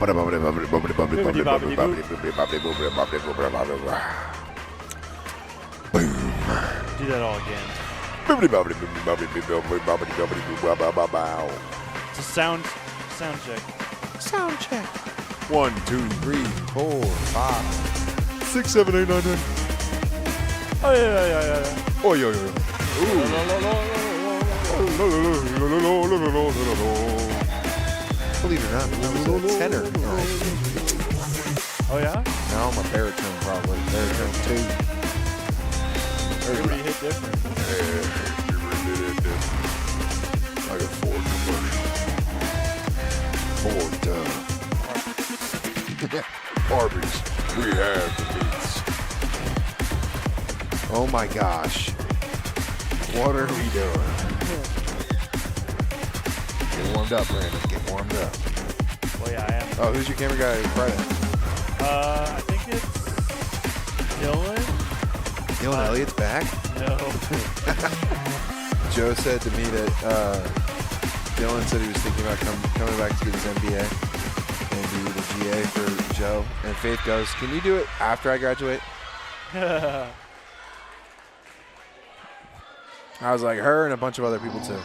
Do that all again. It's a sound check. Sound check. 1, 2, 3, 4, 5, 6, 7, 8, 9, 10. Oh yeah. Oh yeah. Believe it or not, that was a tenor. Oh yeah? No, I'm a baritone probably. Baritone 2. Everybody hit different. Like a Ford commercial. Ford, Arby's, we have the meats. Oh my gosh. What are we doing? Get warmed up, Brandon. Get warmed up. Well, yeah, I am. Oh, who's your camera guy Friday? I think it's Dylan. Dylan Elliott's back? No. Joe said to me that Dylan said he was thinking about coming back to get his MBA and do the GA for Joe. And Faith goes, can you do it after I graduate? I was like, her and a bunch of other people too.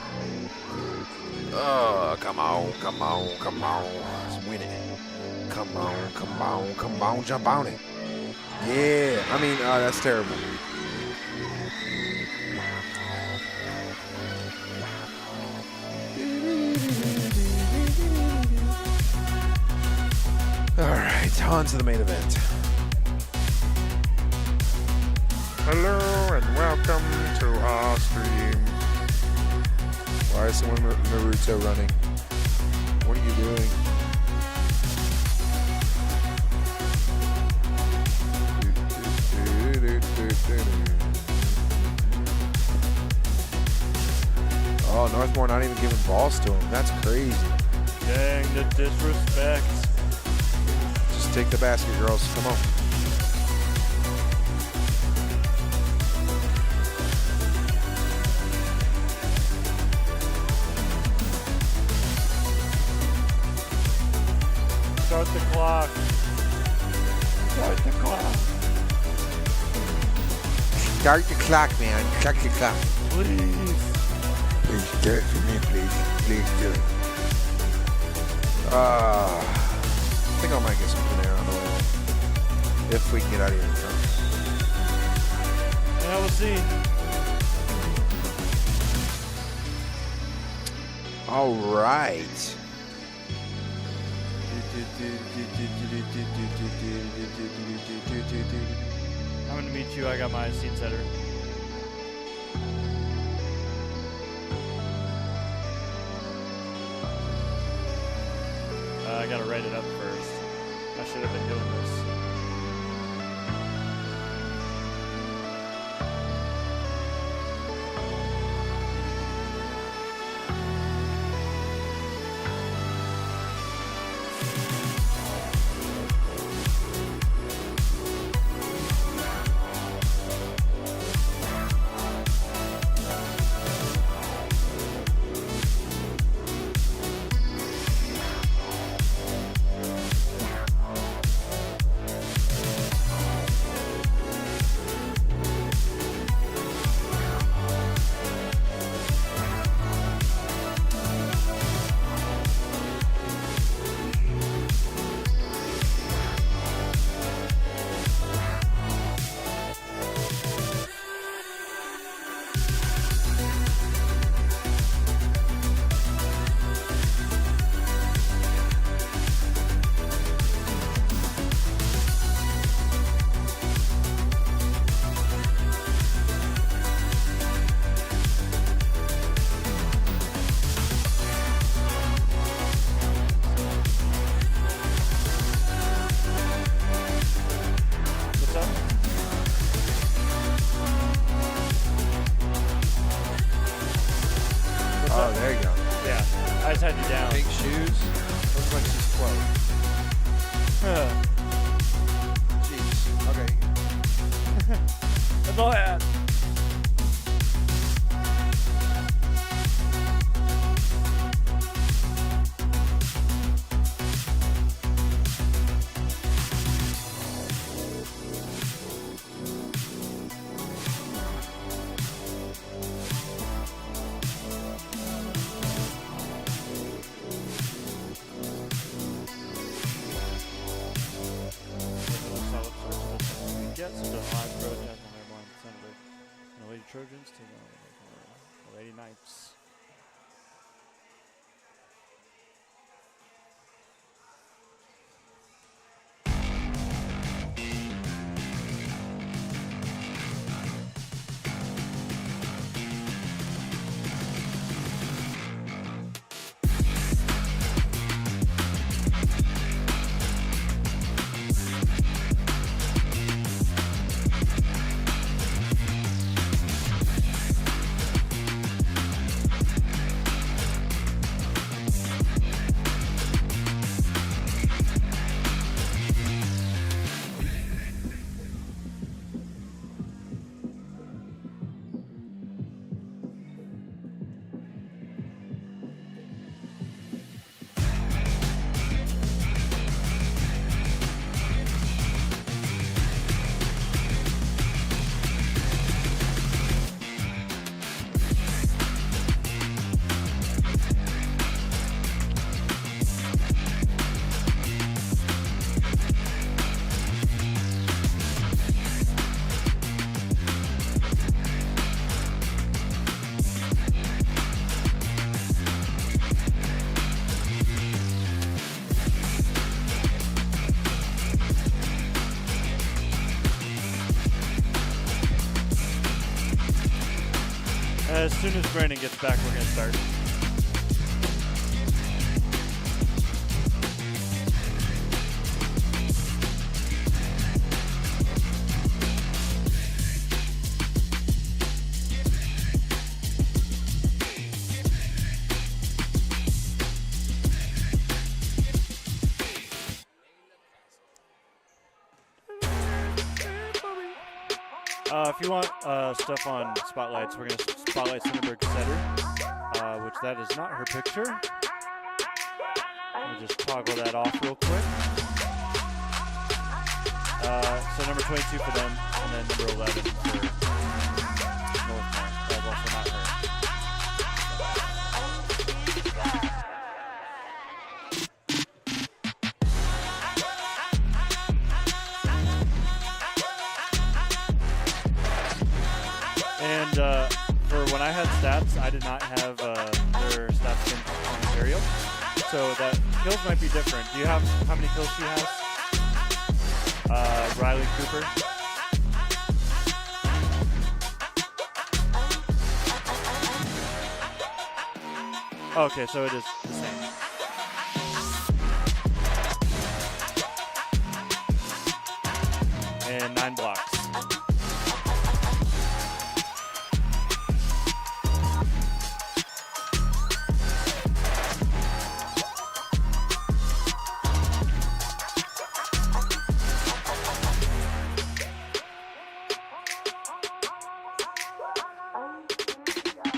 Oh, come on. Let's win it. Come on, jump on it. Yeah, I mean, that's terrible. All right, on to the main event. Hello and welcome to our stream. Why is someone Naruto running? What are you doing? Oh, Northmor not even giving balls to him. That's crazy. Dang, the disrespect. Just take the basket, girls. Come on. Start the clock. Start the clock. Start the clock, man. Start the clock. Please. Please do it for me, please. Please do it. I think I might get some Panera on the way. If we can get out of here. Yeah, we'll see. All right. I'm going to meet you. I got my scene setter. I got to write it up first. I should have been doing this. Had you down. Pink shoes. Looks like she's 12. Jeez. Okay. That's all I had. sets. The Ashworth, Jasmine Lairmore, and Centerburg. And the Lady Trojans to the Lady Knights. As soon as Brandon gets back, we're going to start. If you want stuff on spotlights, we're going to spotlight Centerburg setter, which that is not her picture. Let me just toggle that off real quick. So number 22 for them, and then number 11 for Northmor. That's also not her. And for when I had stats, I did not have their stats in Ontario. So that kills might be different. Do you have how many kills she has? Riley Cooper. Okay, so it is the same. And 9 blocks.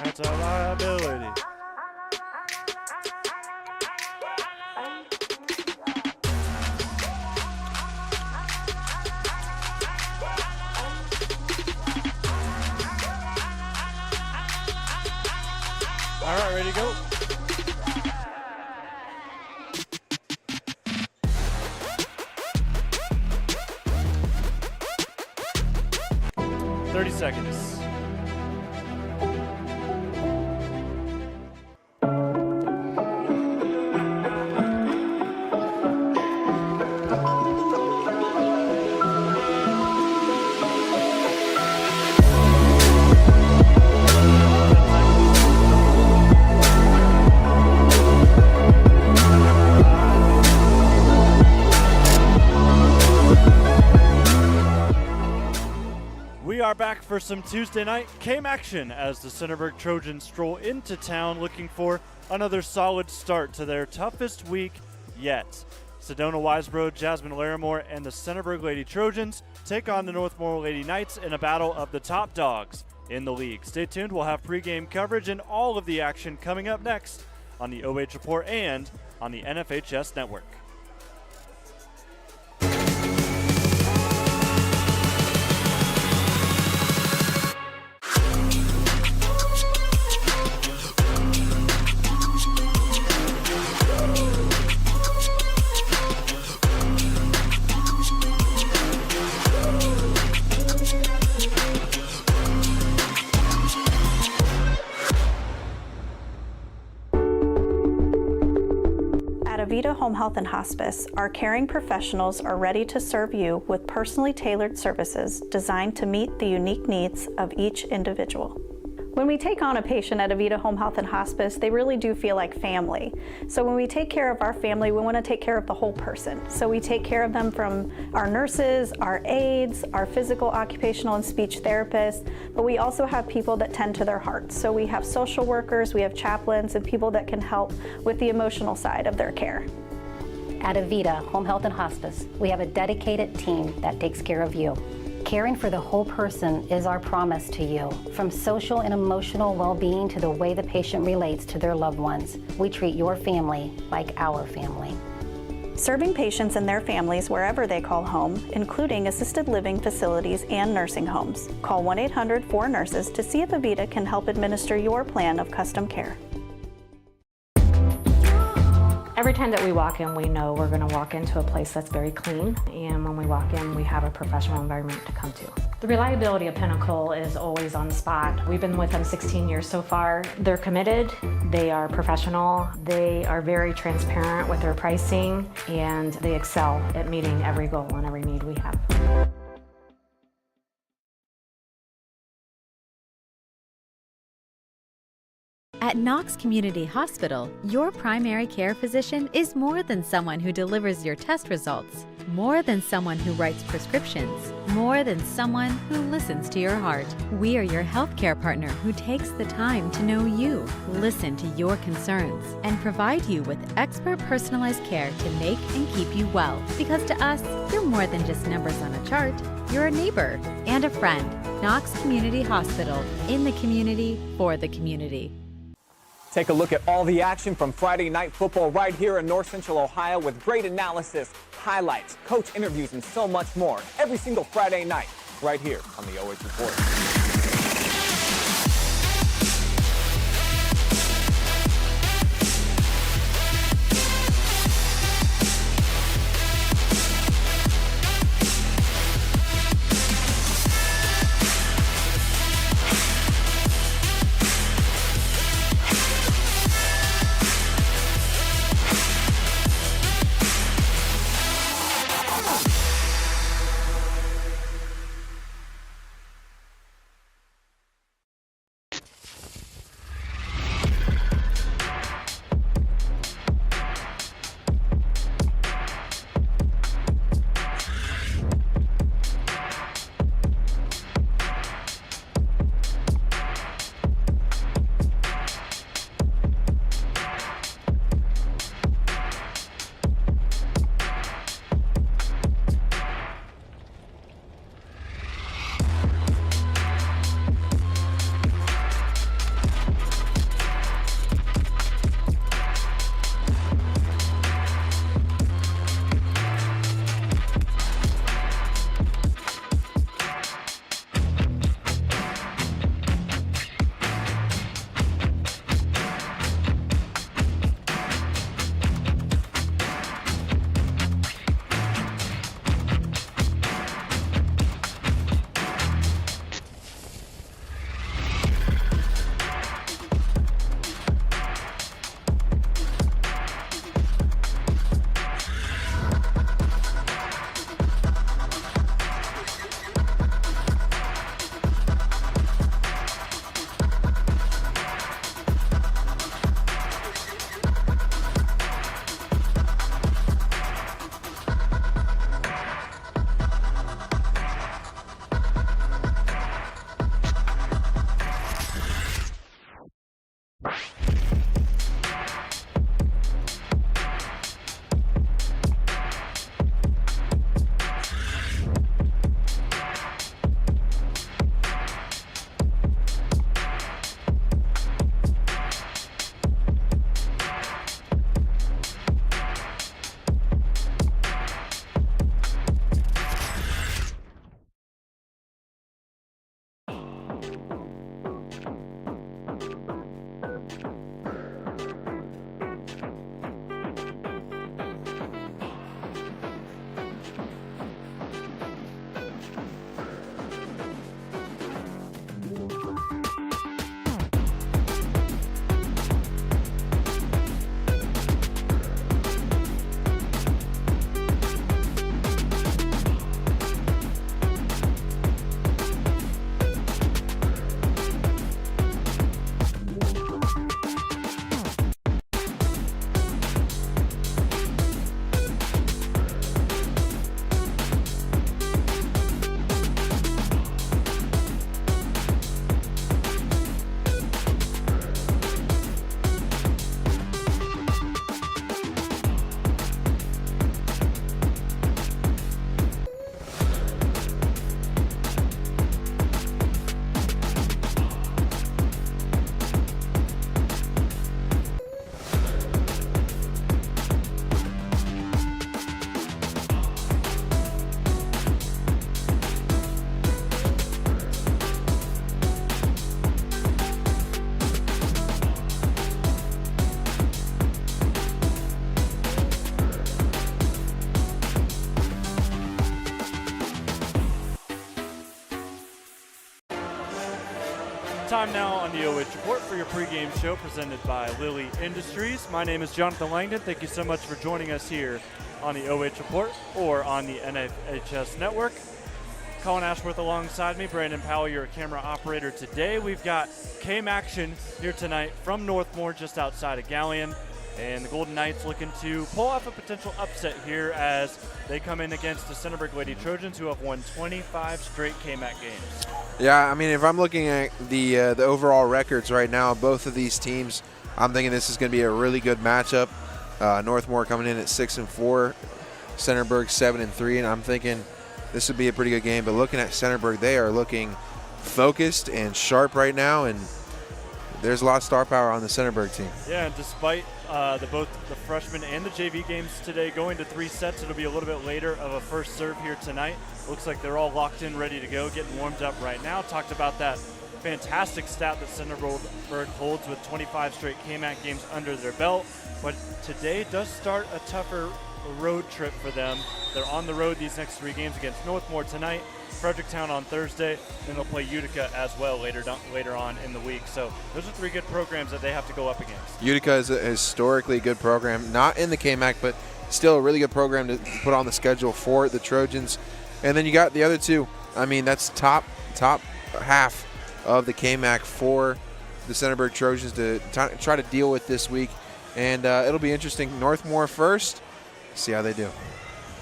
That's a liability. All right, ready to go. Thirty seconds. We are back for some Tuesday night KMAC action as the Centerburg Trojans stroll into town looking for another solid start to their toughest week yet. Sedona Wiseboro, Jasmine Lairmore, and the Centerburg Lady Trojans take on the Northmor Lady Knights in a battle of the top dogs in the league. Stay tuned, we'll have pregame coverage and all of the action coming up next on the OH Report and on the NFHS Network. Home Health and Hospice, our caring professionals are ready to serve you with personally tailored services designed to meet the unique needs of each individual. When we take on a patient at Avita Home Health and Hospice, they really do feel like family. So when we take care of our family, we want to take care of the whole person. So we take care of them from our nurses, our aides, our physical, occupational, and speech therapists, but we also have people that tend to their hearts. So we have social workers, we have chaplains, and people that can help with the emotional side of their care. At Avita Home Health and Hospice, we have a dedicated team that takes care of you. Caring for the whole person is our promise to you. From social and emotional well-being to the way the patient relates to their loved ones, we treat your family like our family. Serving patients and their families wherever they call home, including assisted living facilities and nursing homes. Call 1-800-4NURSES to see if Avita can help administer your plan of custom care. Every time that we walk in, we know we're going to walk into a place that's very clean, and when we walk in, we have a professional environment to come to. The reliability of Pinnacle is always on the spot. We've been with them 16 years so far. They're committed, they are professional, they are very transparent with their pricing, and they excel at meeting every goal and every need we have. At Knox Community Hospital, your primary care physician is more than someone who delivers your test results, more than someone who writes prescriptions, more than someone who listens to your heart. We are your healthcare partner who takes the time to know you, listen to your concerns, and provide you with expert personalized care to make and keep you well. Because to us, you're more than just numbers on a chart. You're a neighbor and a friend. Knox Community Hospital, in the community, for the community. Take a look at all the action from Friday Night Football right here in North Central Ohio with great analysis, highlights, coach interviews, and so much more every single Friday night right here on the OH Report. Time now on the OH Report for your pregame show presented by Lilly Industries. My name is Jonathon Langdon. Thank you so much for joining us here on the OH Report or on the NHS Network. Colin Ashworth alongside me, Brandon Powell, your camera operator today. We've got KMAC here tonight from Northmor, just outside of Galleon. And the Golden Knights looking to pull off a potential upset here as they come in against the Centerburg Lady Trojans, who have won 25 straight KMAC games. Yeah, I mean, if I'm looking at the overall records right now, both of these teams, I'm thinking this is going to be a really good matchup. Northmor coming in at 6-4, Centerburg 7-3, and I'm thinking this would be a pretty good game. But looking at Centerburg, they are looking focused and sharp right now, and there's a lot of star power on the Centerburg team. Yeah, and despite both the freshman and the JV games today going to 3 sets, it'll be a little bit later of a first serve here tonight. Looks like they're all locked in, ready to go, getting warmed up right now. Talked about that fantastic stat that Centerburg holds with 25 straight KMAC games under their belt. But today does start a tougher road trip for them. They're on the road these next 3 games against Northmor tonight, Fredericktown on Thursday, then they'll play Utica as well later on in the week. So those are 3 good programs that they have to go up against. Utica is a historically good program, not in the KMAC, but still a really good program to put on the schedule for the Trojans. And then you got the other 2. I mean, that's top half of the KMAC for the Centerburg Trojans to try to deal with this week. And it'll be interesting. Northmor first, see how they do.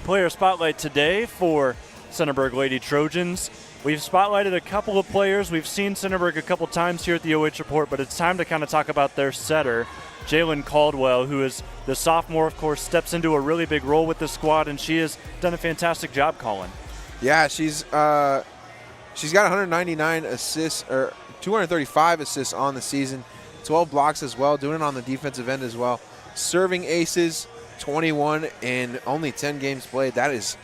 Player spotlight today for Centerburg Lady Trojans. We've spotlighted a couple of players. We've seen Centerburg a couple times here at the OH Report, but it's time to kind of talk about their setter, Jalen Caldwell, who is the sophomore, of course, steps into a really big role with the squad, and she has done a fantastic job, Colin. Yeah, she's got 199 assists, or 235 assists on the season, 12 blocks as well, doing it on the defensive end as well. Serving aces, 21 in only 10 games played. That is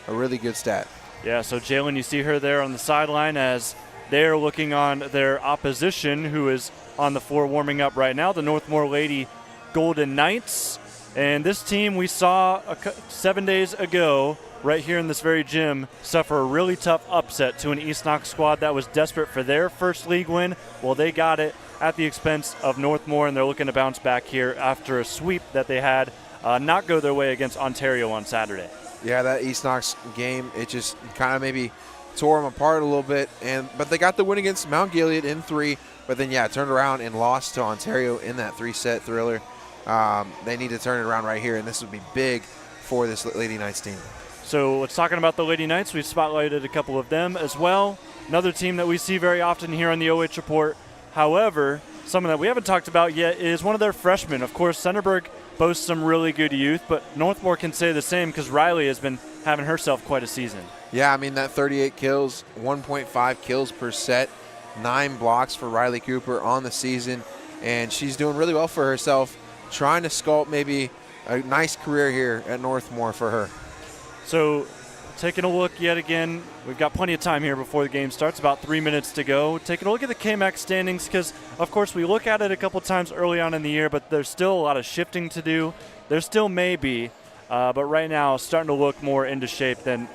a really good stat. Yeah, so Jalen, you see her there on the sideline as they're looking on their opposition, who is on the floor warming up right now, the Northmor Lady Golden Knights. And this team we saw 7 days ago right here in this very gym suffer a really tough upset to an East Knox squad that was desperate for their first league win. Well, they got it at the expense of Northmor, and they're looking to bounce back here after a sweep that they had not go their way against Ontario on Saturday. Yeah, that East Knox game, it just kind of maybe tore them apart a little bit. But they got the win against Mount Gilead in 3. But then, yeah, turned around and lost to Ontario in that 3-set thriller. They need to turn it around right here, and this would be big for this Lady Knights team. So let's talk about the Lady Knights. We've spotlighted a couple of them as well. Another team that we see very often here on the OH Report. However, someone that we haven't talked about yet is one of their freshmen. Of course, Centerburg boasts some really good youth, but Northmor can say the same because Riley has been having herself quite a season. Yeah, I mean, that 38 kills, 1.5 kills per set, 9 blocks for Riley Cooper on the season, and she's doing really well for herself, trying to sculpt maybe a nice career here at Northmor for her. So taking a look yet again, we've got plenty of time here before the game starts, about 3 minutes to go. Taking a look at the KMAC standings because, of course, we look at it a couple times early on in the year, but there's still a lot of shifting to do. There still may be, but right now starting to look more into shape than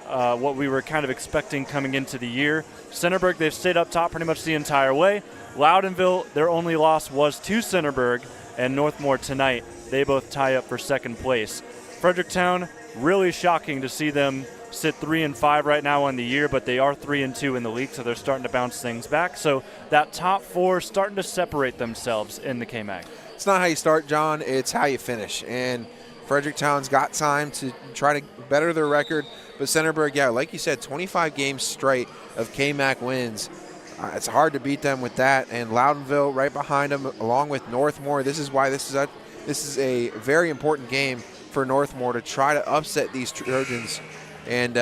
what we were kind of expecting coming into the year. Centerburg, they've stayed up top pretty much the entire way. Loudonville, their only loss was to Centerburg, and Northmor tonight, they both tie up for second place. Fredericktown, really shocking to see them sit 3-5 right now on the year, but they are 3-2 in the league, so they're starting to bounce things back. So that top 4 starting to separate themselves in the KMAC. It's not how you start, John. It's how you finish. And Fredericktown's got time to try to better their record. But Centerburg, yeah, like you said, 25 games straight of KMAC wins. It's hard to beat them with that. And Loudonville right behind them, along with Northmor. This is why this is a very important game for Northmor to try to upset these Trojans and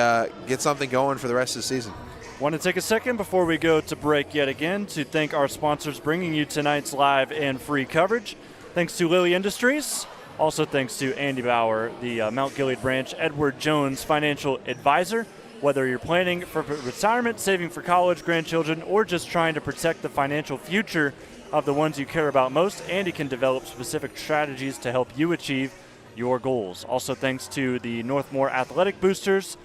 get something going for the rest of the season. Want to take a second before we go to break yet again to thank our sponsors bringing you tonight's live and free coverage. Thanks to Lilly Industries. Also thanks to Andy Bauer, the Mount Gilead branch Edward Jones financial advisor. Whether you're planning for retirement, saving for college, grandchildren, or just trying to protect the financial future of the ones you care about most, Andy can develop specific strategies to help you achieve your goals. Also thanks to the Northmore Athletic Boosters,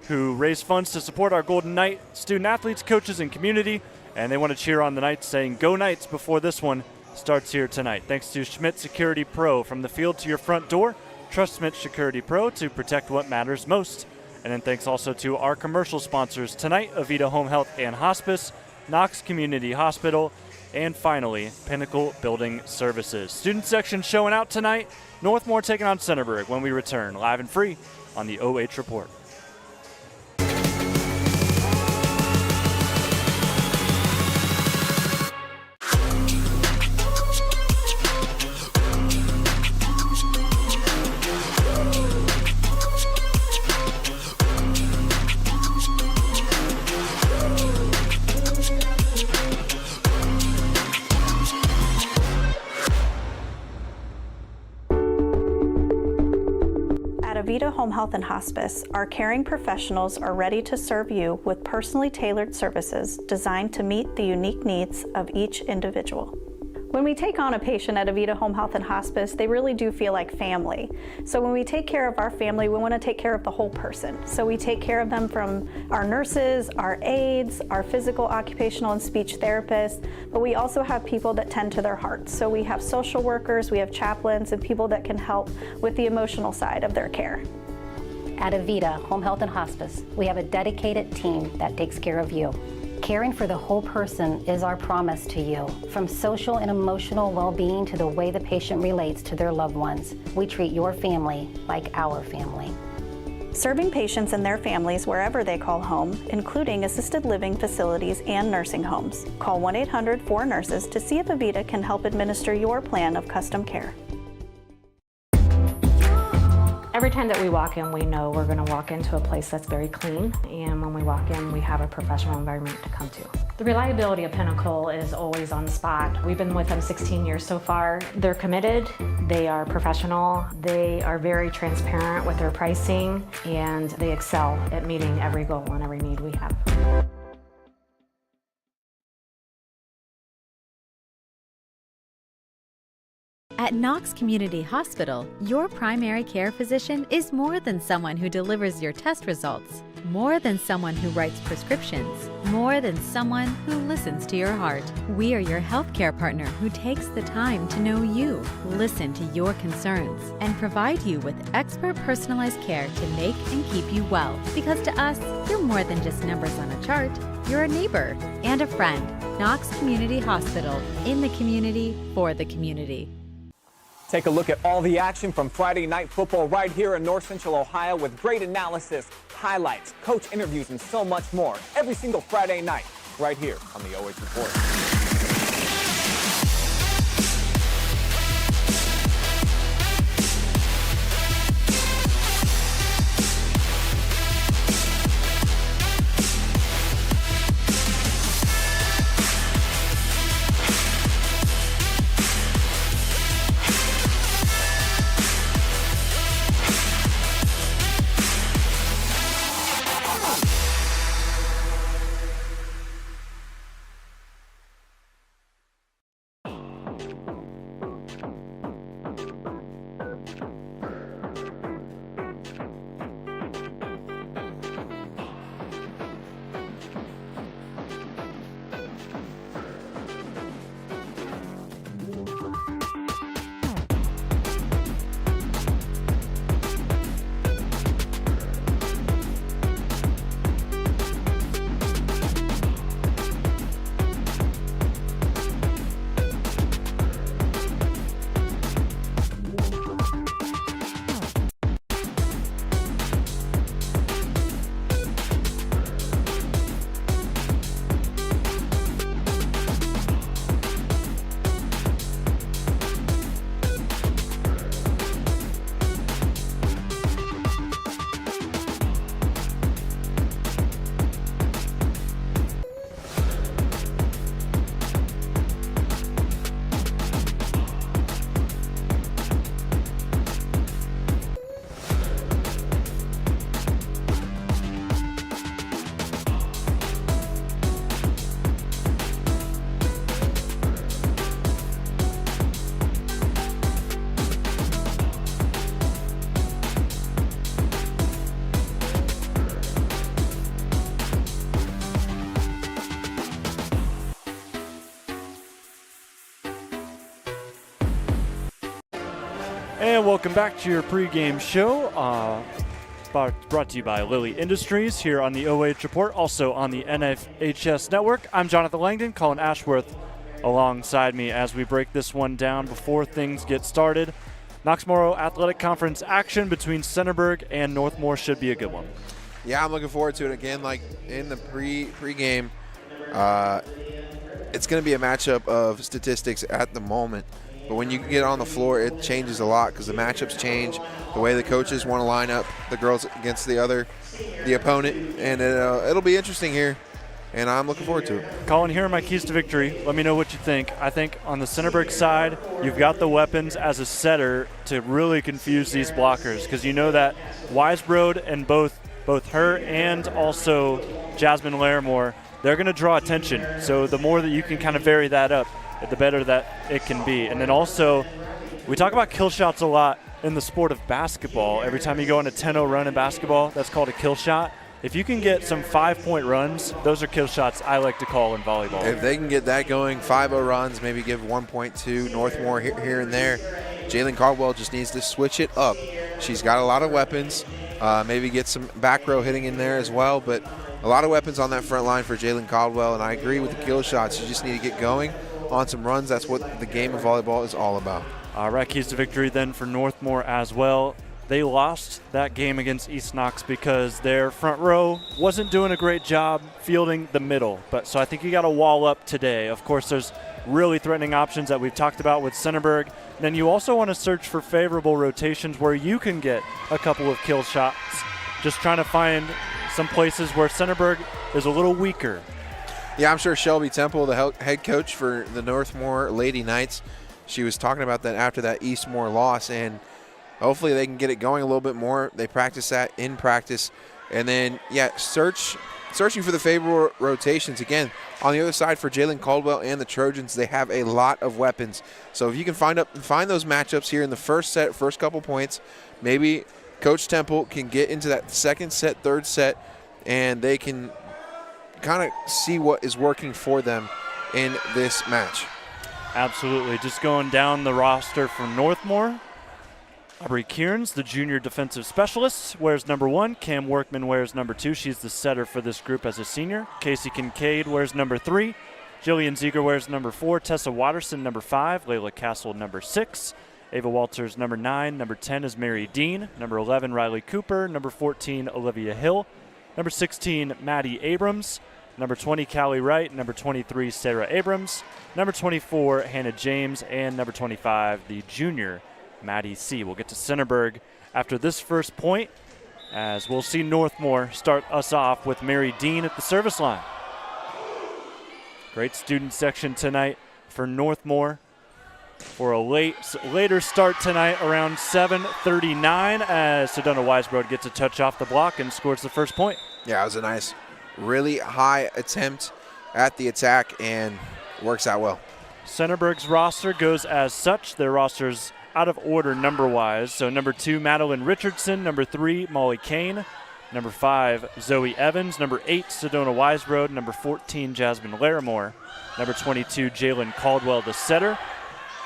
who raise funds to support our Golden Knight student athletes, coaches, and community. And they want to cheer on the Knights, saying, "Go Knights," before this one starts here tonight. Thanks to Schmidt Security Pro. From the field to your front door, trust Schmidt Security Pro to protect what matters most. And then thanks also to our commercial sponsors tonight, Avita Home Health and Hospice, Knox Community Hospital, and finally, Pinnacle Building Services. Student section showing out tonight. Northmor taking on Centerburg when we return live and free on the OH Report. At Avita Home Health and Hospice, our caring professionals are ready to serve you with personally tailored services designed to meet the unique needs of each individual. When we take on a patient at Avita Home Health and Hospice, they really do feel like family. So when we take care of our family, we want to take care of the whole person. So we take care of them from our nurses, our aides, our physical, occupational, and speech therapists, but we also have people that tend to their hearts. So we have social workers, we have chaplains, and people that can help with the emotional side of their care. At Avita Home Health and Hospice, we have a dedicated team that takes care of you. Caring for the whole person is our promise to you. From social and emotional well-being to the way the patient relates to their loved ones, we treat your family like our family. Serving patients and their families wherever they call home, including assisted living facilities and nursing homes. Call 1-800-4NURSES to see if Avita can help administer your plan of custom care. Every time that we walk in, we know we're going to walk into a place that's very clean, and when we walk in, we have a professional environment to come to. The reliability of Pinnacle is always on the spot. We've been with them 16 years so far. They're committed, they are professional, they are very transparent with their pricing, and they excel at meeting every goal and every need we have. At Knox Community Hospital, your primary care physician is more than someone who delivers your test results, more than someone who writes prescriptions, more than someone who listens to your heart. We are your healthcare partner who takes the time to know you, listen to your concerns, and provide you with expert personalized care to make and keep you well. Because to us, you're more than just numbers on a chart. You're a neighbor and a friend. Knox Community Hospital, in the community, for the community. Take a look at all the action from Friday Night Football right here in North Central Ohio with great analysis, highlights, coach interviews, and so much more every single Friday night right here on the OH Report. And welcome back to your pregame show, brought to you by Lilly Industries here on the OH Report, also on the NFHS Network. I'm Jonathon Langdon, Colin Ashworth alongside me as we break this one down before things get started. Knoxmore Athletic Conference action between Centerburg and Northmor should be a good one. Yeah, I'm looking forward to it. Again, like in the pregame, it's going to be a matchup of statistics at the moment. But when you get on the floor, it changes a lot because the matchups change, the way the coaches want to line up the girls against the opponent, and it'll be interesting here, and I'm looking forward to it. Colin, here are my keys to victory. Let me know what you think. I think on the Centerburg side, you've got the weapons as a setter to really confuse these blockers because you know that Weisbrod and both her and also Jasmine Larimore, they're going to draw attention. So the more that you can kind of vary that up, the better that it can be. And then also, we talk about kill shots a lot in the sport of basketball. Every time you go on a 10-0 run in basketball, that's called a kill shot. If you can get some 5-point runs, those are kill shots I like to call in volleyball. If they can get that going, 5-0 runs, maybe give 1.2, Northmor here and there. Jalen Caldwell just needs to switch it up. She's got a lot of weapons, maybe get some back row hitting in there as well, but a lot of weapons on that front line for Jalen Caldwell, and I agree with the kill shots. You just need to get going on some runs. That's what the game of volleyball is all about. All right, keys to victory then for Northmor as well. They lost that game against East Knox because their front row wasn't doing a great job fielding the middle. So I think you got to wall up today. Of course, there's really threatening options that we've talked about with Centerburg. Then you also want to search for favorable rotations where you can get a couple of kill shots. Just trying to find some places where Centerburg is a little weaker. Yeah, I'm sure Shelby Temple, the head coach for the Northmor Lady Knights, she was talking about that after that Eastmore loss, and hopefully they can get it going a little bit more. They practice that in practice. And then, yeah, searching for the favorable rotations. Again, on the other side for Jalen Caldwell and the Trojans, they have a lot of weapons. So if you can find those matchups here in the first couple points, maybe Coach Temple can get into that second set, third set, and they can kind of see what is working for them in this match. Absolutely. Just going down the roster for Northmor. Aubrey Kierns, the junior defensive specialist, wears number 1. Cam Workman wears number 2. She's the setter for this group as a senior. Casey Kincaid wears number 3. Jillian Ziegler wears number 4. Tessa Watterson, number 5. Layla Castle, number 6. Ava Walters, number 9. Number 10 is Mary Dean. Number 11, Riley Cooper. Number 14, Olivia Hill. Number 16, Maddie Abrams. Number 20, Callie Wright. Number 23, Sarah Abrams. Number 24, Hannah James. And number 25, the junior, Maddie C. We'll get to Centerburg after this first point, as we'll see Northmor start us off with Mary Dean at the service line. Great student section tonight for Northmor for a later start tonight around 7:39 as Sedona Weisbrod gets a touch off the block and scores the first point. Yeah, it was a nice, really high attempt at the attack and works out well. Centerburg's roster goes as such. Their roster's out of order number-wise. So number 2, Madeline Richardson. Number 3, Molly Kane. Number 5, Zoe Evans. Number 8, Sedona Weisbrod. Number 14, Jasmine Larimore. Number 22, Jalen Caldwell, the setter.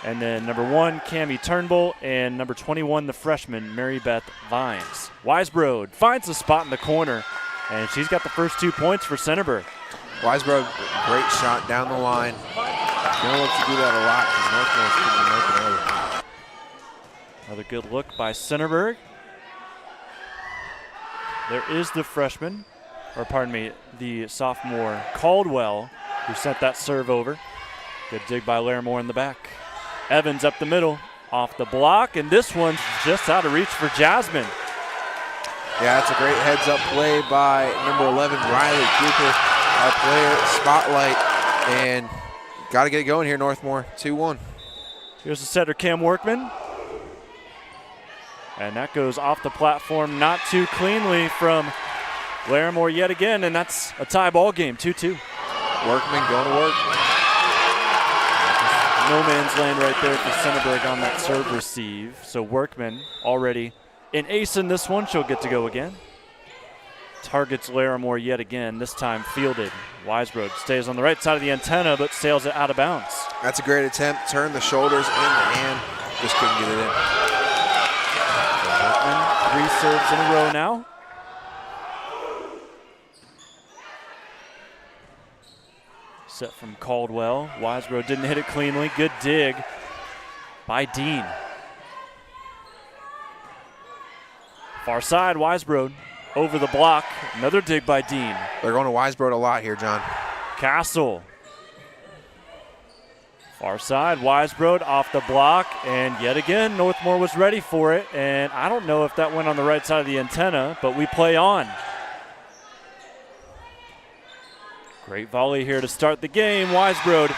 And then number 1, Cammie Turnbull. And number 21, the freshman, Mary Beth Vines. Weisbrod finds a spot in the corner, and she's got the first 2 points for Centerburg. Weisbrod, great shot down the line. Going to look to do that a lot because Northmor is keeping open early. Another good look by Centerburg. There is the freshman, the sophomore Caldwell, who sent that serve over. Good dig by Larimore in the back. Evans up the middle, off the block, and this one's just out of reach for Jasmine. Yeah, that's a great heads-up play by number 11, Riley Cooper, our player spotlight, and got to get it going here, Northmor, 2-1. Here's the setter, Cam Workman. And that goes off the platform not too cleanly from Larimore yet again, and that's a tie ball game, 2-2. Workman going to work. No man's land right there for Centerburg on that serve receive. So Workman already an ace in this one. She'll get to go again. Targets Larimore yet again, this time fielded. Weisbrod stays on the right side of the antenna but sails it out of bounds. That's a great attempt. Turn the shoulders and the hand. Just couldn't get it in. serves in a row now. Set from Caldwell. Wisebro didn't hit it cleanly. Good dig by Dean. Far side, Wisebro over the block. Another dig by Dean. They're going to Wisebro a lot here, John. Castle. Far side, Wisebro off the block, and yet again, Northmor was ready for it, and I don't know if that went on the right side of the antenna, but we play on. Great volley here to start the game. Wisebro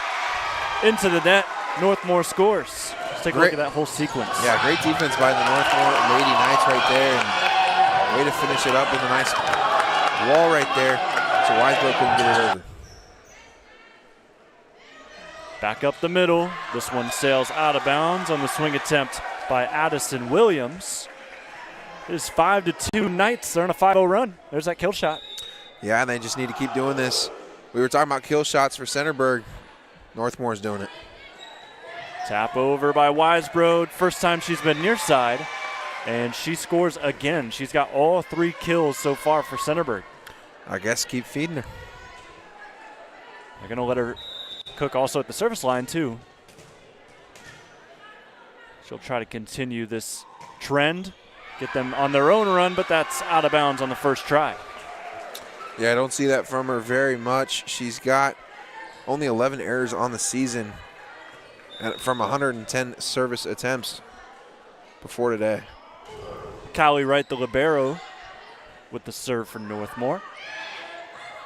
into the net. Northmor scores. Let's take a look at that whole sequence. Yeah, great defense by the Northmor Lady Knights right there, and way to finish it up with a nice wall right there, so Wisebro couldn't get it over. Back up the middle. This one sails out of bounds on the swing attempt by Addison Williams. It is 5-2 Knights. They're on a 5-0 run. There's that kill shot. Yeah, and they just need to keep doing this. We were talking about kill shots for Centerburg. Northmore's doing it. Tap over by Wisebro. First time she's been near side, and she scores again. She's got all 3 kills so far for Centerburg. I guess keep feeding her. They're going to let her cook also at the service line too. She'll try to continue this trend, get them on their own run, but that's out of bounds on the first try. Yeah, I don't see that from her very much. She's got only 11 errors on the season from 110 service attempts before today. Callie Wright, the libero, with the serve for Northmor.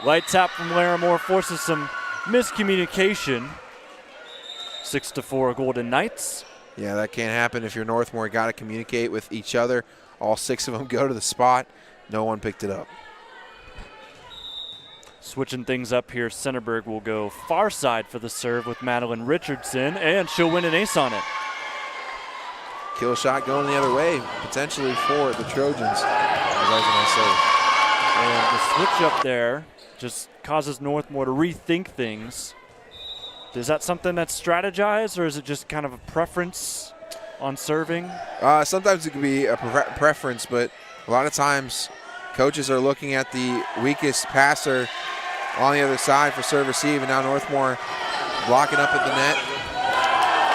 Light tap from Larimore forces some miscommunication. 6-4 Golden Knights. Yeah, that can't happen if you're Northmore. Got to communicate with each other. All 6 of them go to the spot. No one picked it up. Switching things up here, Centerburg will go far side for the serve with Madeline Richardson, and she'll win an ace on it. Kill shot going the other way, potentially for the Trojans, as I was going to say. And the switch up there just causes Northmor to rethink things. Is that something that's strategized, or is it just kind of a preference on serving? Sometimes it could be a preference, but a lot of times coaches are looking at the weakest passer on the other side for serve receive, and now Northmor blocking up at the net.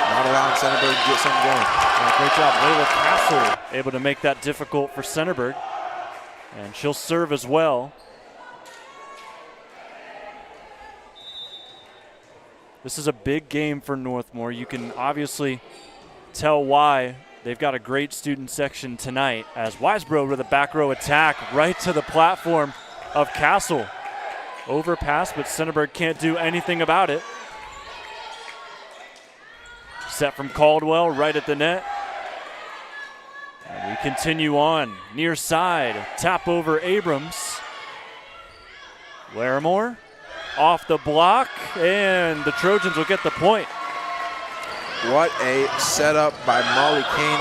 Not allowing Centerburg to get something going. Great job, Layla Castle, able to make that difficult for Centerburg. And she'll serve as well. This is a big game for Northmor. You can obviously tell why. They've got a great student section tonight as Wisebro with a back row attack right to the platform of Castle. Overpass, but Centerburg can't do anything about it. Set from Caldwell right at the net. And we continue on. Near side, tap over Abrams. Larimore off the block, and the Trojans will get the point. What a setup by Molly Kane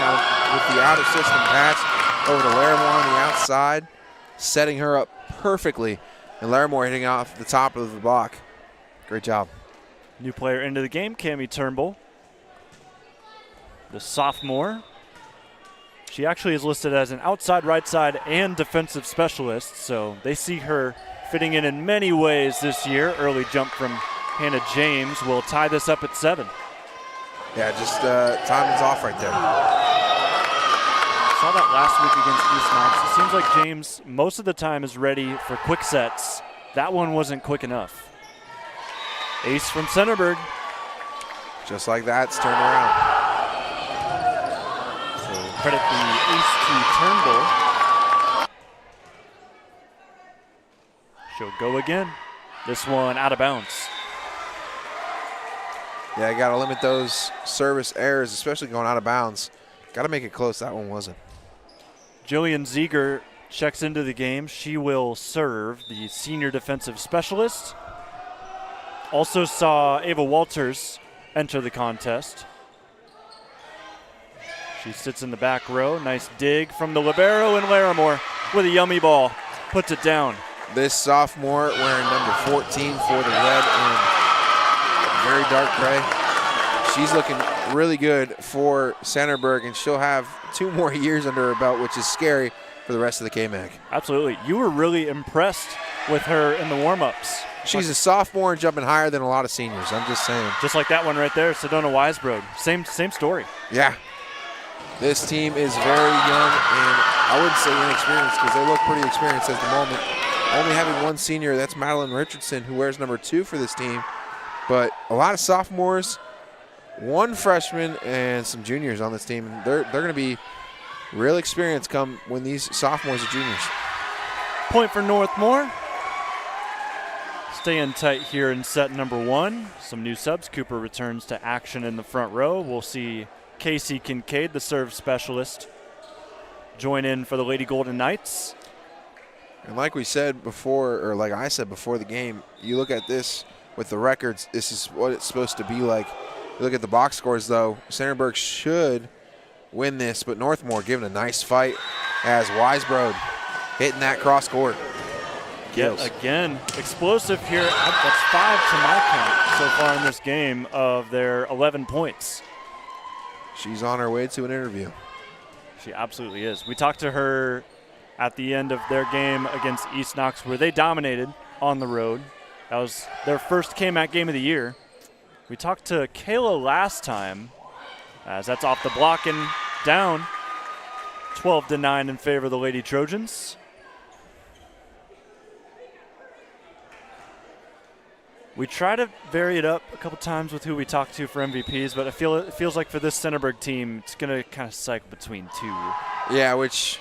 with the out-of-system pass over to Larimore on the outside, setting her up perfectly, and Larimore hitting off the top of the block. Great job. New player into the game, Cammie Turnbull, the sophomore. She actually is listed as an outside right side and defensive specialist, so they see her fitting in many ways this year. Early jump from Hannah James will tie this up at 7. Yeah, just timing's off right there. Saw that last week against East Knox. It seems like James most of the time is ready for quick sets. That one wasn't quick enough. Ace from Centerburg. Just like that, it's turned around. So credit the ace to Turnbull. She'll go again. This one out of bounds. Yeah, you got to limit those service errors, especially going out of bounds. Got to make it close. That one wasn't. Jillian Ziegler checks into the game. She will serve, the senior defensive specialist. Also saw Ava Walters enter the contest. She sits in the back row. Nice dig from the libero, and Larimore with a yummy ball puts it down. This sophomore wearing number 14 for the red and very dark gray. She's looking really good for Centerburg, and she'll have 2 more years under her belt, which is scary for the rest of the KMAC. Absolutely. You were really impressed with her in the warm-ups. She's a sophomore and jumping higher than a lot of seniors. I'm just saying. Just like that one right there, Sedona Weisbrod. Same story. Yeah. This team is very young, and I wouldn't say inexperienced because they look pretty experienced at the moment. Only having one senior, that's Madeline Richardson, who wears number 2 for this team. But a lot of sophomores, one freshman, and some juniors on this team. And they're going to be real experienced come when these sophomores are juniors. Point for Northmor. Staying tight here in set number 1. Some new subs. Cooper returns to action in the front row. We'll see Casey Kincaid, the serve specialist, join in for the Lady Golden Knights. And like we said before, or like I said before the game, you look at this with the records, this is what it's supposed to be like. You look at the box scores, though. Centerburg should win this, but Northmor giving a nice fight as Weisbrod hitting that cross court. Yet again, explosive here. That's 5 to my count so far in this game of their 11 points. She's on her way to an interview. She absolutely is. We talked to her at the end of their game against East Knox, where they dominated on the road. That was their first KMAC game of the year. We talked to Kayla last time, as that's off the block and down. 12-9 in favor of the Lady Trojans. We try to vary it up a couple times with who we talk to for MVPs, but it feels like for this Centerburg team, it's going to kind of cycle between 2. Yeah, which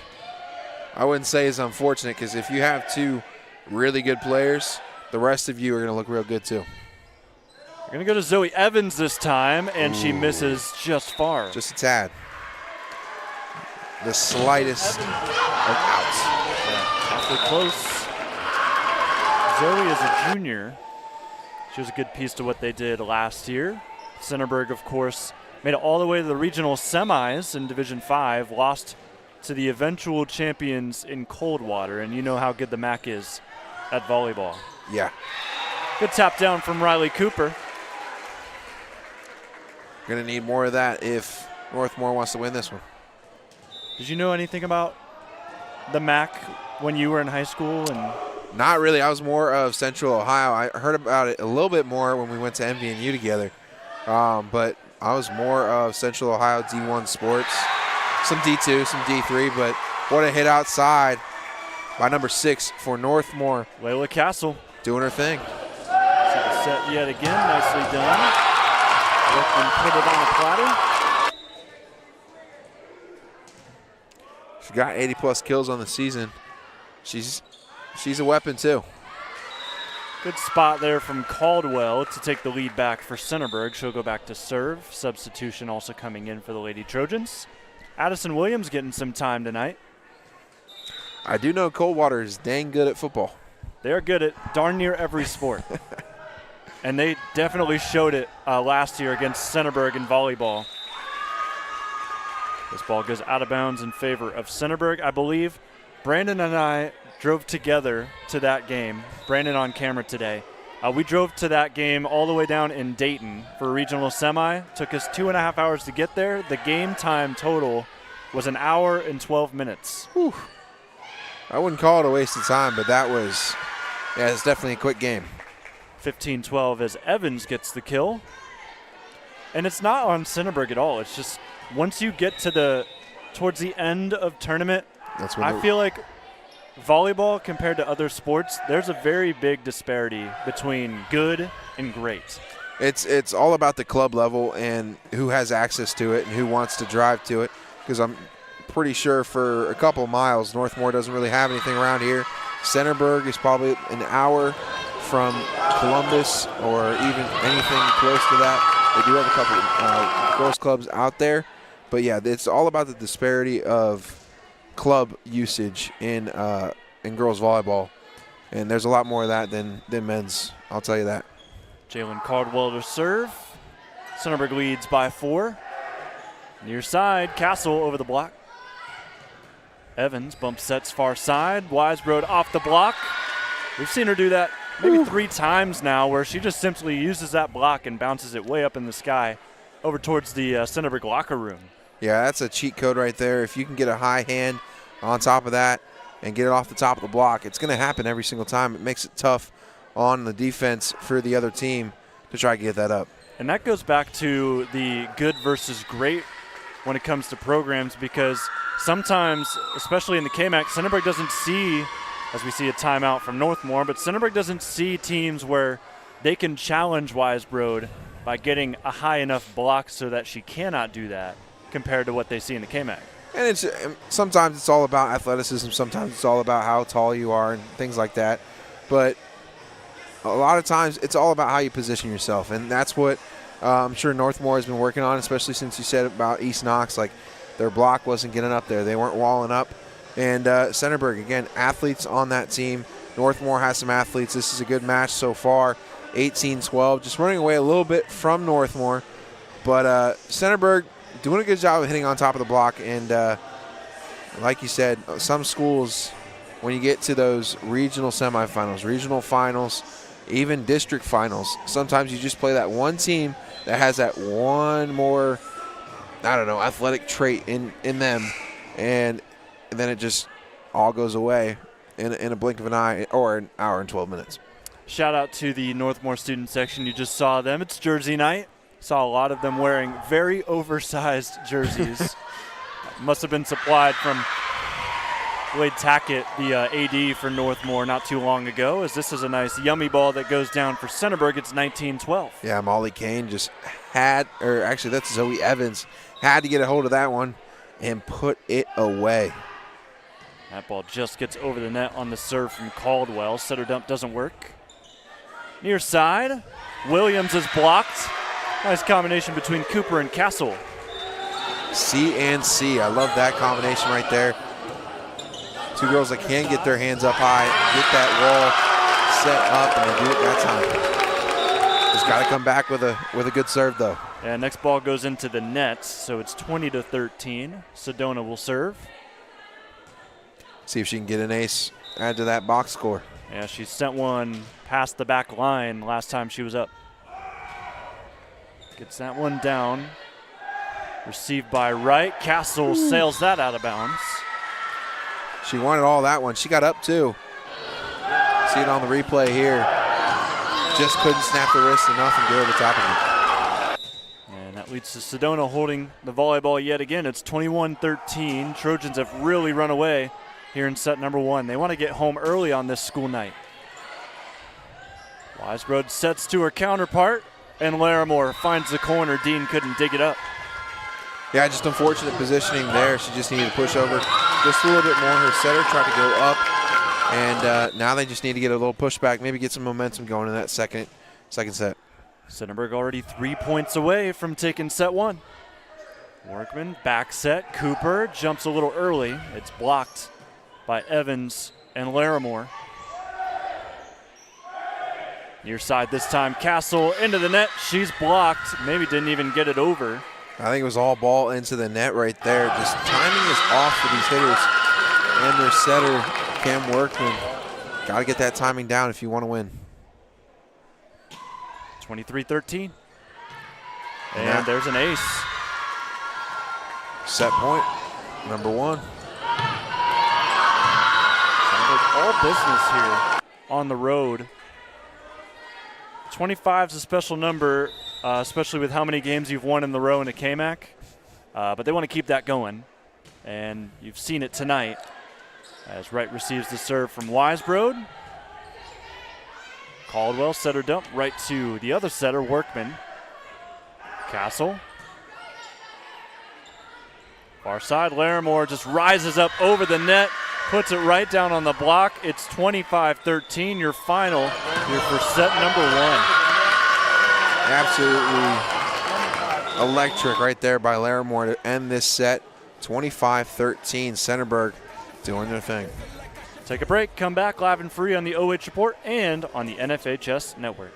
I wouldn't say is unfortunate, because if you have 2 really good players, the rest of you are going to look real good too. We're going to go to Zoe Evans this time, and she misses just far. Just a tad. The slightest of outs. Yeah, awfully close. Zoe is a junior. She was a good piece to what they did last year. Centerburg, of course, made it all the way to the regional semis in Division 5, lost to the eventual champions in Coldwater, and you know how good the MAC is at volleyball. Yeah. Good tap down from Riley Cooper. Going to need more of that if Northmor wants to win this one. Did you know anything about the MAC when you were in high school? And not really. I was more of Central Ohio. I heard about it a little bit more when we went to MVNU together. But I was more of Central Ohio D1 sports. Some D2, some D3, but what a hit outside by number 6 for Northmor. Layla Castle. Doing her thing. Set yet again. Nicely done. And put it on a platter. She got 80-plus kills on the season. She's a weapon, too. Good spot there from Caldwell to take the lead back for Centerburg. She'll go back to serve. Substitution also coming in for the Lady Trojans. Addison Williams getting some time tonight. I do know Coldwater is dang good at football. They're good at darn near every sport. And they definitely showed it last year against Centerburg in volleyball. This ball goes out of bounds in favor of Centerburg. I believe Brandon and I drove together to that game. Brandon on camera today. We drove to that game all the way down in Dayton for a regional semi. Took us 2.5 hours to get there. The game time total was 1 hour and 12 minutes. Whew. I wouldn't call it a waste of time, but that was, yeah, it's definitely a quick game. 15-12 as Evans gets the kill. And it's not on Centerburg at all. It's just once you get to towards the end of tournament, that's when I feel like volleyball compared to other sports, there's a very big disparity between good and great. It's all about the club level and who has access to it and who wants to drive to it, because I'm pretty sure for a couple of miles, Northmor doesn't really have anything around here. Centerburg is probably an hour from Columbus or even anything close to that. They do have a couple girls clubs out there, but yeah, it's all about the disparity of club usage in girls volleyball, and there's a lot more of that than men's, I'll tell you that. Jalen Caldwell to serve. Centerburg leads by 4. Near side, Castle over the block. Evans bump sets far side. Weisbrod off the block. We've seen her do that maybe 3 times now, where she just simply uses that block and bounces it way up in the sky over towards the Centerburg locker room. Yeah, that's a cheat code right there. If you can get a high hand on top of that and get it off the top of the block. It's going to happen every single time. It makes it tough on the defense for the other team to try to get that up. And that goes back to the good versus great when it comes to programs, because sometimes, especially in the KMAC, Centerburg doesn't see, as we see a timeout from Northmor, but Centerburg doesn't see teams where they can challenge Wisebroad by getting a high enough block so that she cannot do that compared to what they see in the KMAC. And sometimes it's all about athleticism, sometimes it's all about how tall you are and things like that. But a lot of times it's all about how you position yourself, and that's what I'm sure Northmor has been working on, especially since you said about East Knox, like their block wasn't getting up there. They weren't walling up. And Centerburg, again, athletes on that team. Northmor has some athletes. This is a good match so far, 18-12, just running away a little bit from Northmor. But Centerburg doing a good job of hitting on top of the block. And like you said, some schools, when you get to those regional semifinals, regional finals, even district finals, sometimes you just play that one team that has that one more, I don't know, athletic trait in them, and then it just all goes away in a blink of an eye, or an hour and 12 minutes. Shout out to the Northmor student section. You just saw them. It's Jersey night. Saw a lot of them wearing very oversized jerseys. Must have been supplied from Wade Tackett, the AD for Northmor, not too long ago, as this is a nice yummy ball that goes down for Centerburg. It's 19-12. Yeah, Molly Kane just had, or actually that's Zoe Evans, had to get a hold of that one and put it away. That ball just gets over the net on the serve from Caldwell. Setter dump doesn't work. Near side, Williams is blocked. Nice combination between Cooper and Castle. C and C. I love that combination right there. Two girls that can get their hands up high, get that wall set up, and they do it that time. Just got to come back with a good serve, though. And next ball goes into the nets, so it's 20-13. Sedona will serve. See if she can get an ace, add to that box score. Yeah, she sent one past the back line last time she was up. Gets that one down. Received by Wright. Castle sails that out of bounds. She wanted all that one. She got up too. See it on the replay here. Just couldn't snap the wrist enough and get over the top of it. And that leads to Sedona holding the volleyball yet again. It's 21-13. Trojans have really run away here in set number one. They want to get home early on this school night. Wisebroad sets to her counterpart, and Larimore finds the corner. Dean couldn't dig it up. Yeah, just unfortunate positioning there. She just needed to push over just a little bit more. Her setter tried to go up, and now they just need to get a little pushback, maybe get some momentum going in that second set. Centerburg already 3 points away from taking set one. Workman, back set. Cooper jumps a little early. It's blocked by Evans and Larimore. Near side this time, Castle into the net. She's blocked. Maybe didn't even get it over. I think it was all ball into the net right there. Just timing is off for these hitters. And their setter, Cam Workman. Got to get that timing down if you want to win. 23-13. And there's an ace. Set point, number one. All business here on the road. 25 is a special number, especially with how many games you've won in the row in a KMAC. But they want to keep that going. And you've seen it tonight as Wright receives the serve from Wisebroad. Caldwell setter dump right to the other setter, Workman. Castle. Far side, Larimore just rises up over the net, puts it right down on the block. It's 25-13, your final here for set number one. Absolutely electric right there by Larimore to end this set. 25-13, Centerburg doing their thing. Take a break, come back live and free on the OH Report and on the NFHS Network.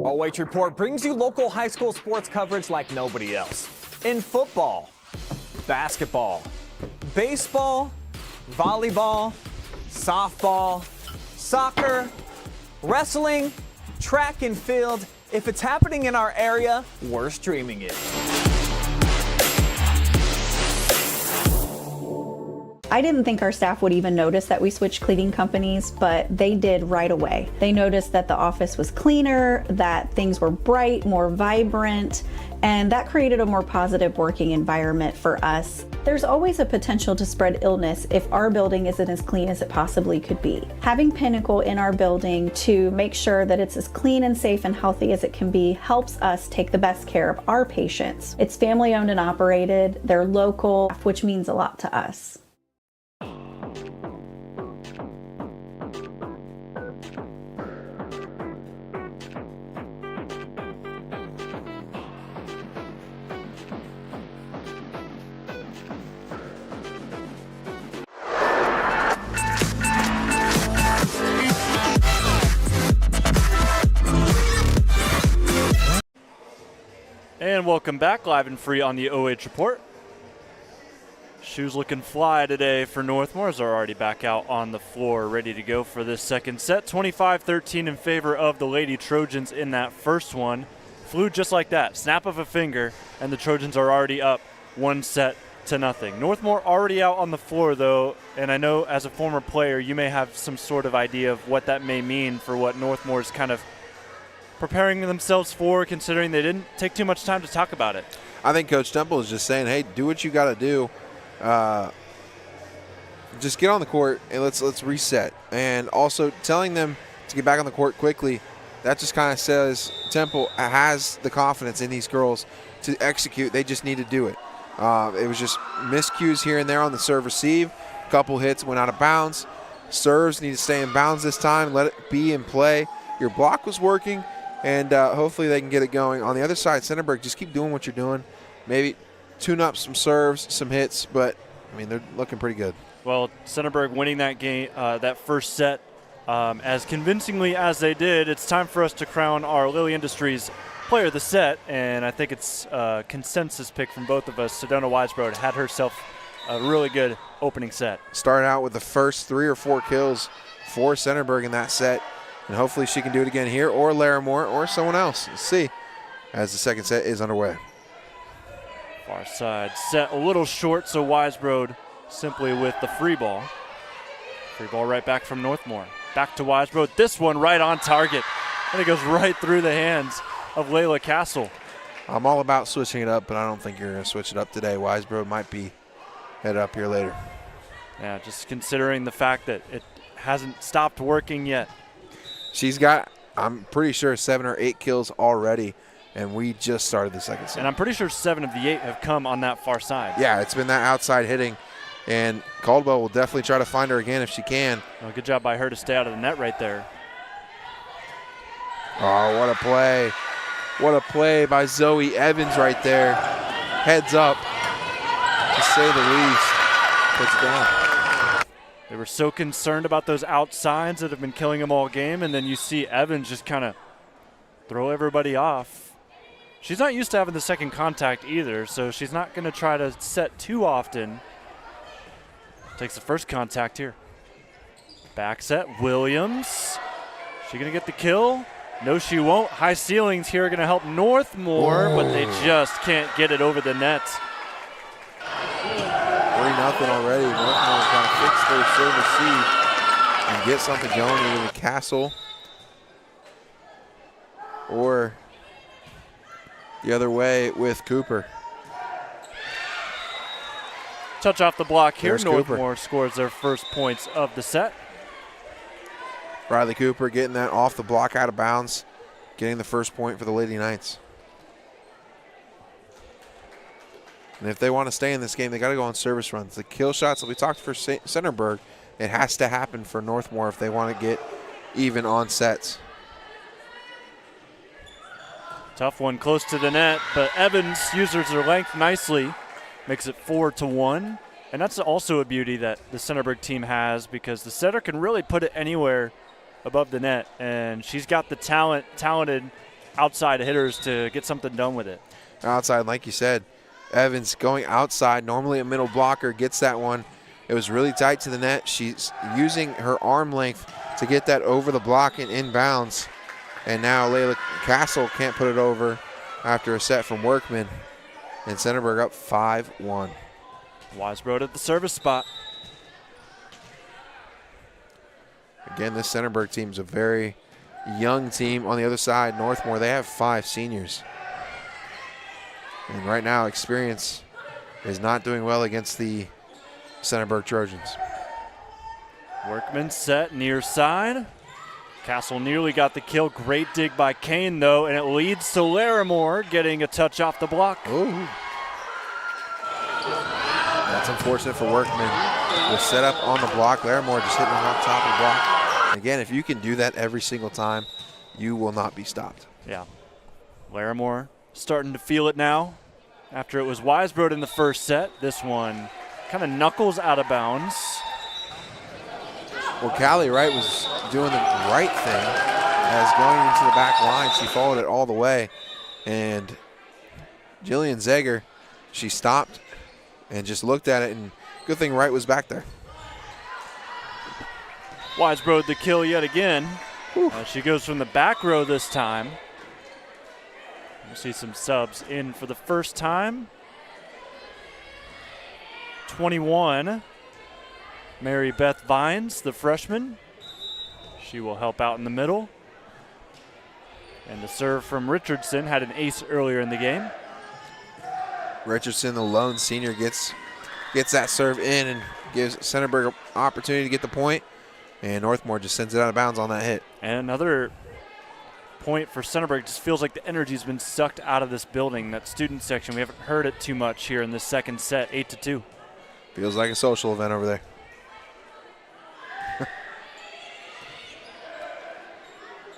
OH Report brings you local high school sports coverage like nobody else. In football, basketball, baseball, volleyball, softball, soccer, wrestling, track and field, If it's happening in our area, we're streaming it. I didn't think our staff would even notice that we switched cleaning companies, but they did right away. They noticed that the office was cleaner, that things were bright, more vibrant, and that created a more positive working environment for us. There's always a potential to spread illness if our building isn't as clean as it possibly could be. Having Pinnacle in our building to make sure that it's as clean and safe and healthy as it can be helps us take the best care of our patients. It's family owned and operated, they're local, which means a lot to us. And welcome back, live and free on the OH Report. Shoes looking fly today for Northmor as they're already back out on the floor, ready to go for this second set. 25-13 in favor of the Lady Trojans in that first one. Flew just like that, snap of a finger, and the Trojans are already up 1-0. Northmor already out on the floor, though, and I know as a former player, you may have some sort of idea of what that may mean for what Northmor is kind of preparing themselves for, considering they didn't take too much time to talk about it. I think Coach Temple is just saying, hey, do what you got to do. Just get on the court and let's reset. And also telling them to get back on the court quickly, that just kind of says Temple has the confidence in these girls to execute. They just need to do it. It was just miscues here and there on the serve receive. A couple hits went out of bounds. Serves need to stay in bounds this time. Let it be in play. Your block was working. And hopefully they can get it going. On the other side, Centerburg, just keep doing what you're doing. Maybe tune up some serves, some hits, but, I mean, they're looking pretty good. Well, Centerburg winning that game, that first set as convincingly as they did. It's time for us to crown our Lilly Industries player of the set, and I think it's a consensus pick from both of us. Sedona Weisbrod had herself a really good opening set. Started out with the first 3 or 4 kills for Centerburg in that set. And hopefully she can do it again here, or Larimore, or someone else. Let's see as the second set is underway. Far side set a little short, so Weisbrod simply with the free ball. Free ball right back from Northmor. Back to Weisbrod. This one right on target. And it goes right through the hands of Layla Castle. I'm all about switching it up, but I don't think you're going to switch it up today. Weisbrod might be head up here later. Yeah, just considering the fact that it hasn't stopped working yet. She's got, I'm pretty sure, 7 or 8 kills already, and we just started the second set. And I'm pretty sure 7 of the 8 have come on that far side. Yeah, it's been that outside hitting, and Caldwell will definitely try to find her again if she can. Well, good job by her to stay out of the net right there. Oh, what a play. What a play by Zoe Evans right there. Heads up, to say the least. Puts it down. They were so concerned about those outsides that have been killing them all game, and then you see Evans just kind of throw everybody off. She's not used to having the second contact either, so she's not going to try to set too often. Takes the first contact here. Back set, Williams. She going to get the kill? No, she won't. High ceilings here are going to help Northmor, but they just can't get it over the net. 3-0 already. Northmor trying to fix their serve receive and get something going either with Castle or the other way with Cooper. Touch off the block here. There's Northmor Cooper. scores their first points of the set. Riley Cooper getting that off the block out of bounds, getting the first point for the Lady Knights. And if they want to stay in this game, they got to go on service runs. The kill shots that we talked for Centerburg, it has to happen for Northmor if they want to get even on sets. Tough one close to the net, but Evans uses her length nicely, makes it 4-1. And that's also a beauty that the Centerburg team has, because the setter can really put it anywhere above the net, and she's got the talented outside hitters to get something done with it. Outside, like you said, Evans going outside, normally a middle blocker, gets that one. It was really tight to the net. She's using her arm length to get that over the block and inbounds. And now Layla Castle can't put it over after a set from Workman. And Centerburg up 5-1. Weisbrod at the service spot. Again, this Centerburg team is a very young team. On the other side, Northmor, they have 5 seniors. And right now, experience is not doing well against the Centerburg Trojans. Workman set near side. Castle nearly got the kill. Great dig by Kane, though, and it leads to Larimore getting a touch off the block. Ooh. That's unfortunate for Workman. Was set up on the block. Larimore just hitting on top of the block. Again, if you can do that every single time, you will not be stopped. Yeah. Larimore starting to feel it now. After it was Weisbrod in the first set, this one kind of knuckles out of bounds. Well, Callie Wright was doing the right thing as going into the back line. She followed it all the way. And Jillian Zeger, she stopped and just looked at it, and good thing Wright was back there. Weisbrod the kill yet again. She goes from the back row this time. We'll see some subs in for the first time. 21. Mary Beth Vines, the freshman. She will help out in the middle. And the serve from Richardson had an ace earlier in the game. Richardson, the lone senior, gets that serve in and gives Centerburg an opportunity to get the point. And Northmor just sends it out of bounds on that hit. And another point for Centerburg. Just feels like the energy's been sucked out of this building. That student section, we haven't heard it too much here in this second set, 8-2. Feels like a social event over there.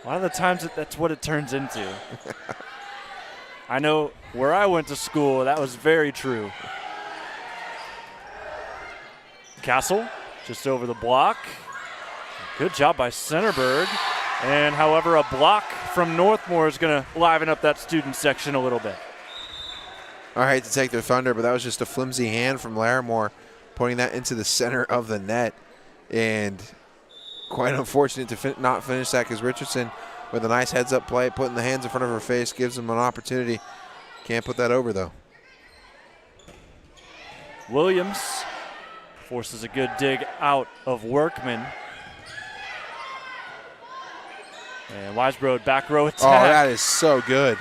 A lot of the times that's what it turns into. I know where I went to school, that was very true. Castle just over the block. Good job by Centerburg. And however, a block from Northmor is going to liven up that student section a little bit. I hate to take their thunder, but that was just a flimsy hand from Larimore, pointing that into the center of the net. And quite unfortunate to not finish that, because Richardson, with a nice heads-up play, putting the hands in front of her face, gives them an opportunity. Can't put that over, though. Williams forces a good dig out of Workman. And Weisbrod back row attack. Oh, that is so good.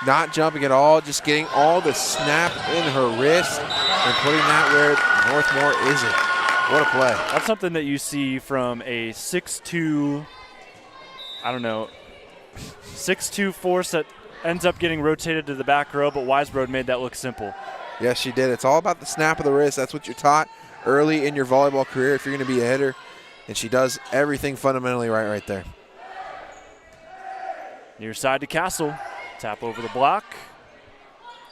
Not jumping at all, just getting all the snap in her wrist and putting that where Northmor isn't. What a play. That's something that you see from a 6'2", I don't know, 6'2" force that ends up getting rotated to the back row, but Weisbrod made that look simple. Yes, she did. It's all about the snap of the wrist. That's what you're taught early in your volleyball career if you're going to be a hitter, and she does everything fundamentally right there. Near side to Castle. Tap over the block.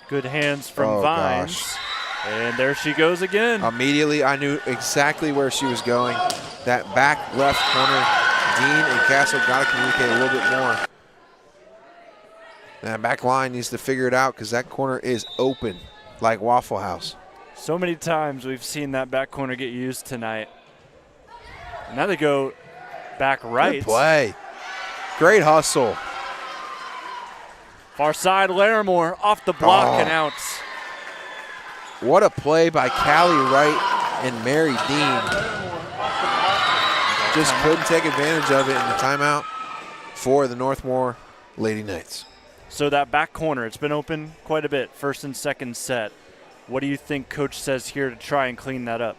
Good hands from Vines. Gosh. And there she goes again. Immediately, I knew exactly where she was going. That back left corner, Dean and Castle got to communicate a little bit more. That back line needs to figure it out, because that corner is open like Waffle House. So many times we've seen that back corner get used tonight. And now they go back right. Good play. Great hustle. Far side, Larimore off the block and out. What a play by Callie Wright and Mary Dean. Just couldn't take advantage of it in the timeout for the Northmor Lady Knights. So that back corner, it's been open quite a bit, first and second set. What do you think Coach says here to try and clean that up?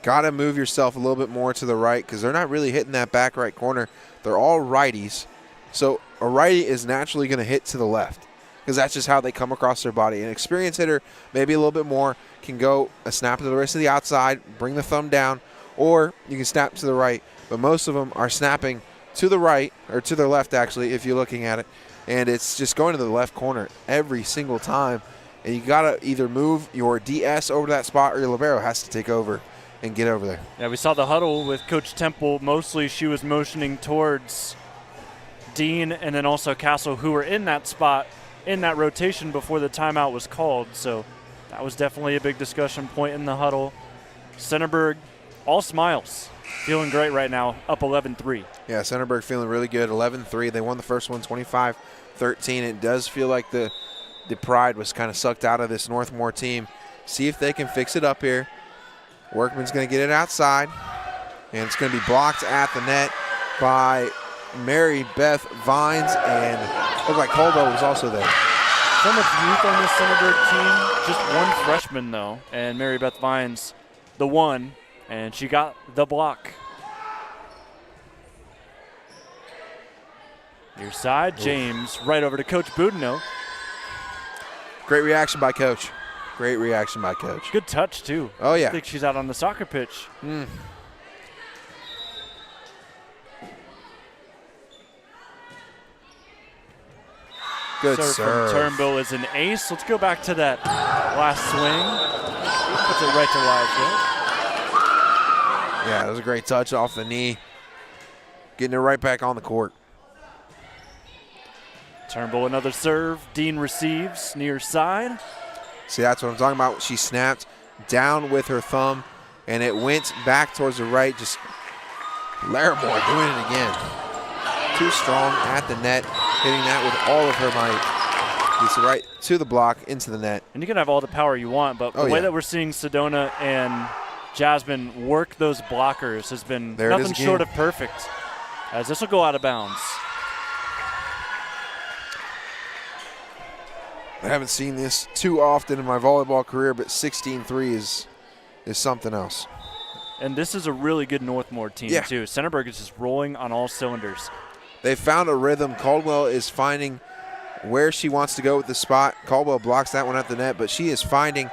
Got to move yourself a little bit more to the right, because they're not really hitting that back right corner. They're all righties. So a righty is naturally going to hit to the left, because that's just how they come across their body. An experienced hitter, maybe a little bit more, can go a snap to the wrist of the outside, bring the thumb down, or you can snap to the right. But most of them are snapping to the right, or to their left actually, if you're looking at it. And it's just going to the left corner every single time. And you got to either move your DS over to that spot, or your libero has to take over and get over there. Yeah, we saw the huddle with Coach Temple. Mostly she was motioning towards Dean and then also Castle, who were in that spot, in that rotation before the timeout was called. So that was definitely a big discussion point in the huddle. Centerburg, all smiles. Feeling great right now, up 11-3. Yeah, Centerburg feeling really good, 11-3. They won the first one, 25-13. It does feel like the pride was kind of sucked out of this Northmor team. See if they can fix it up here. Workman's going to get it outside, and it's going to be blocked at the net by Mary Beth Vines, and looked like Caldwell was also there. So much youth on this Centerburg team. Just one freshman, though, and Mary Beth Vines, the one, and she got the block. Near side, James right over to Coach Boudinot. Great reaction by Coach. Great reaction by Coach. Good touch, too. Oh, yeah. I think she's out on the soccer pitch. Good serve. From Turnbull is an ace. Let's go back to that last swing. Puts it right to live. Yeah, it was a great touch off the knee. Getting it right back on the court. Turnbull another serve. Dean receives near side. See, that's what I'm talking about. She snapped down with her thumb, and it went back towards the right. Just Larimore doing it again. Too strong at the net, hitting that with all of her might. Gets it right to the block, into the net. And you can have all the power you want, but the way that we're seeing Sedona and Jasmine work those blockers has been nothing short of perfect, as this will go out of bounds. I haven't seen this too often in my volleyball career, but 16-3 is something else. And this is a really good Northmor team, too. Centerburg is just rolling on all cylinders. They found a rhythm. Caldwell is finding where she wants to go with the spot. Caldwell blocks that one at the net, but she is finding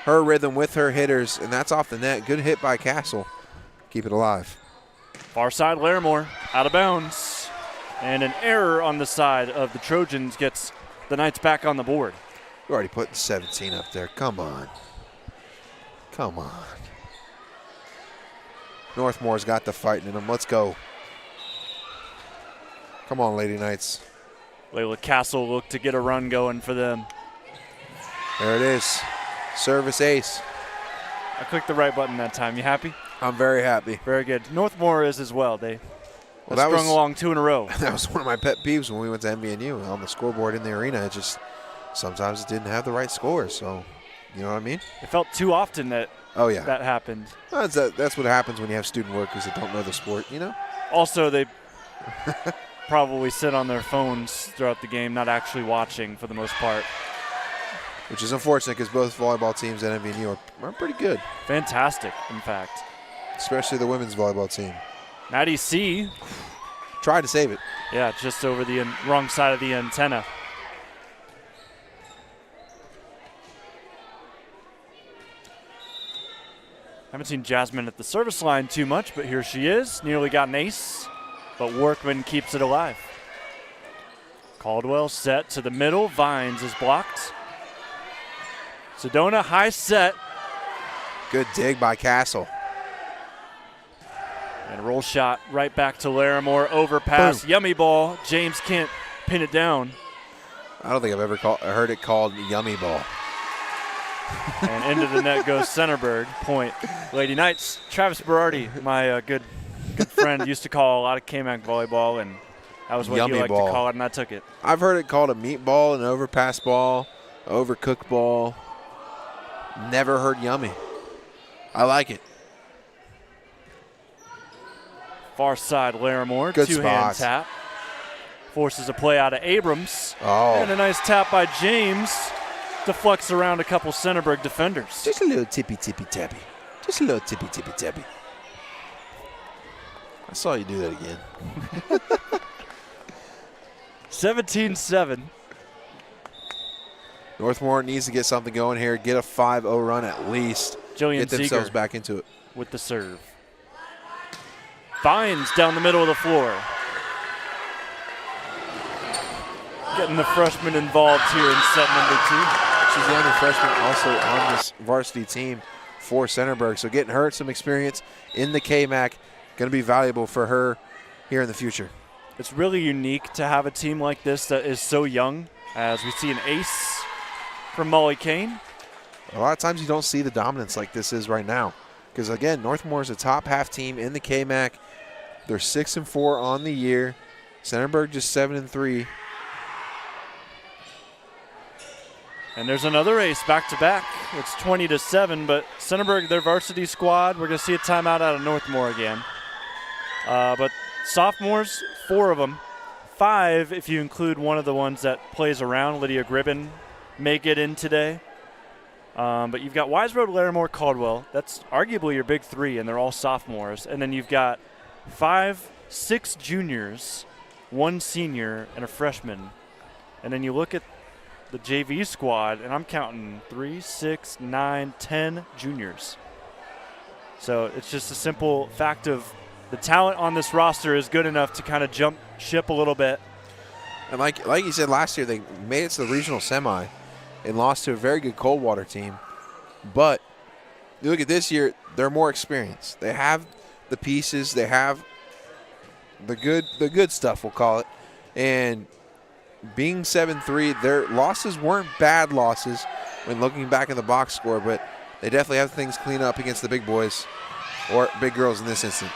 her rhythm with her hitters, and that's off the net. Good hit by Castle. Keep it alive. Far side, Larimore out of bounds. And an error on the side of the Trojans gets the Knights back on the board. You're already putting 17 up there. Come on. Come on. Northmore's got the fight in them. Let's go. Come on, Lady Knights. Layla Castle looked to get a run going for them. There it is. Service ace. I clicked the right button that time. You happy? I'm very happy. Very good. Northmor is as well. They strung along 2 in a row. That was one of my pet peeves when we went to MBNU. On the scoreboard in the arena, it just sometimes it didn't have the right score. So, you know what I mean? It felt too often that that happened. That's what happens when you have student workers that don't know the sport, you know? Also, they probably sit on their phones throughout the game, not actually watching for the most part. Which is unfortunate because both volleyball teams at MBNU are pretty good. Fantastic, in fact. Especially the women's volleyball team. Maddie C. tried to save it. Yeah, just over the wrong side of the antenna. Haven't seen Jasmine at the service line too much, but here she is. Nearly got an ace, but Workman keeps it alive. Caldwell set to the middle. Vines is blocked. Sedona high set. Good dig by Castle. And a roll shot right back to Larimore. Overpass. Boom. Yummy ball. James can't pin it down. I don't think I've ever heard it called yummy ball. And into the net goes Centerburg. Point. Lady Knights. Travis Berardi, my good friend, used to call a lot of KMAC volleyball, and that was what yummy he liked ball. to call it, and I took it. I've heard it called a meatball, an overpass ball, overcooked ball. Never heard yummy. I like it. Far side, Larimore. Good Two-hand spot. tap. Forces a play out of Abrams. Oh. And a nice tap by James. Deflects around a couple Centerburg defenders. Just a little tippy-tippy-tappy. Just a little tippy-tippy-tappy. I saw you do that again. 17-7. Northmor needs to get something going here, get a 5-0 run at least. Jillian get themselves Seeger back into it. with the serve. Vines down the middle of the floor. Getting the freshman involved here in set number 2. She's the only freshman also on this varsity team for Centerburg. So getting her some experience in the KMAC, going to be valuable for her here in the future. It's really unique to have a team like this that is so young, as we see an ace from Molly Kane. A lot of times you don't see the dominance like this is right now. Because, again, Northmor is a top half team in the KMAC. They're 6-4 on the year. Centerburg just 7-3. And there's another ace back-to-back. It's 20-7, but Centerburg, their varsity squad, we're going to see a timeout out of Northmor again. But sophomores, 4 of them. 5 if you include one of the ones that plays around. Lydia Gribben may get in today. But you've got Wise Road, Larimore, Caldwell. That's arguably your big 3, and they're all sophomores. And then you've got 6 juniors, 1 senior, and a freshman. And then you look at the JV squad, and I'm counting 3, 6, 9, 10 juniors. So it's just a simple fact of the talent on this roster is good enough to kind of jump ship a little bit. And like you said last year, they made it to the regional semi and lost to a very good Coldwater team. But you look at this year, they're more experienced. They have the pieces. They have the good stuff, we'll call it. And being 7-3, their losses weren't bad losses when looking back at the box score, but they definitely have things clean up against the big boys, or big girls in this instance.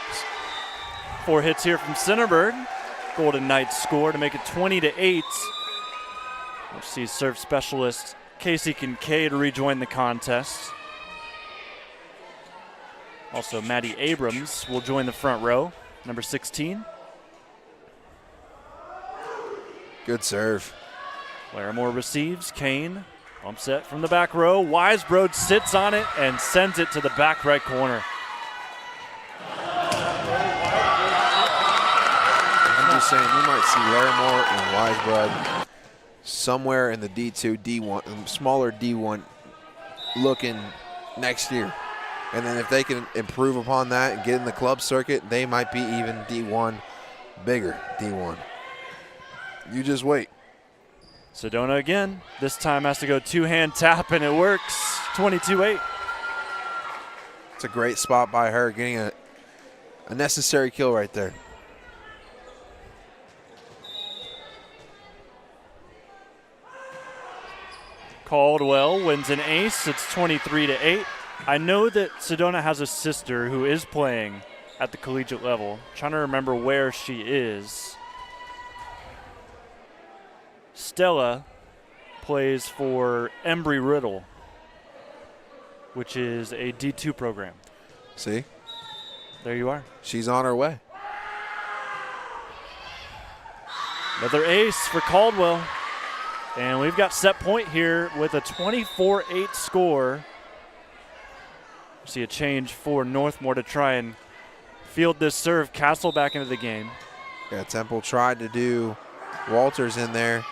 4 hits here from Centerburg. Golden Knights score to make it 20-8. We'll see serve specialist Casey Kincaid rejoin the contest. Also, Maddie Abrams will join the front row, number 16. Good serve. Larimore receives. Kane bump set from the back row. Wisebrod sits on it and sends it to the back right corner. I'm just saying, we might see Larimore and Wisebrod somewhere in the D2, D1, smaller D1 looking next year. And then if they can improve upon that and get in the club circuit, they might be even D1, bigger D1. You just wait. Sedona again. This time has to go 2-hand tap, and it works. 22-8. It's a great spot by her, getting a necessary kill right there. Caldwell wins an ace. It's 23-8. I know that Sedona has a sister who is playing at the collegiate level. I'm trying to remember where she is. Stella plays for Embry-Riddle, which is a D2 program. See? There you are. She's on her way. Another ace for Caldwell. And we've got set point here with a 24-8 score. See a change for Northmor to try and field this serve. Castle back into the game. Yeah, Temple tried to do Walters in there.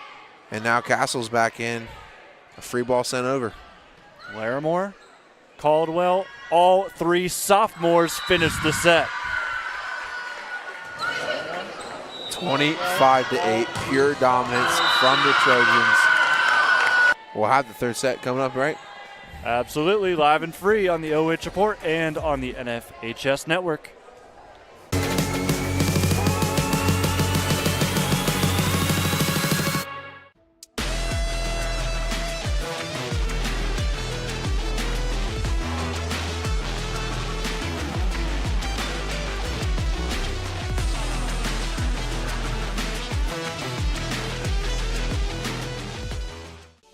And now Castle's back in. A free ball sent over. Larimore, Caldwell, all 3 sophomores finish the set. 25-8, pure dominance from the Trojans. We'll have the third set coming up, right? Absolutely, live and free on the OH Report and on the NFHS Network.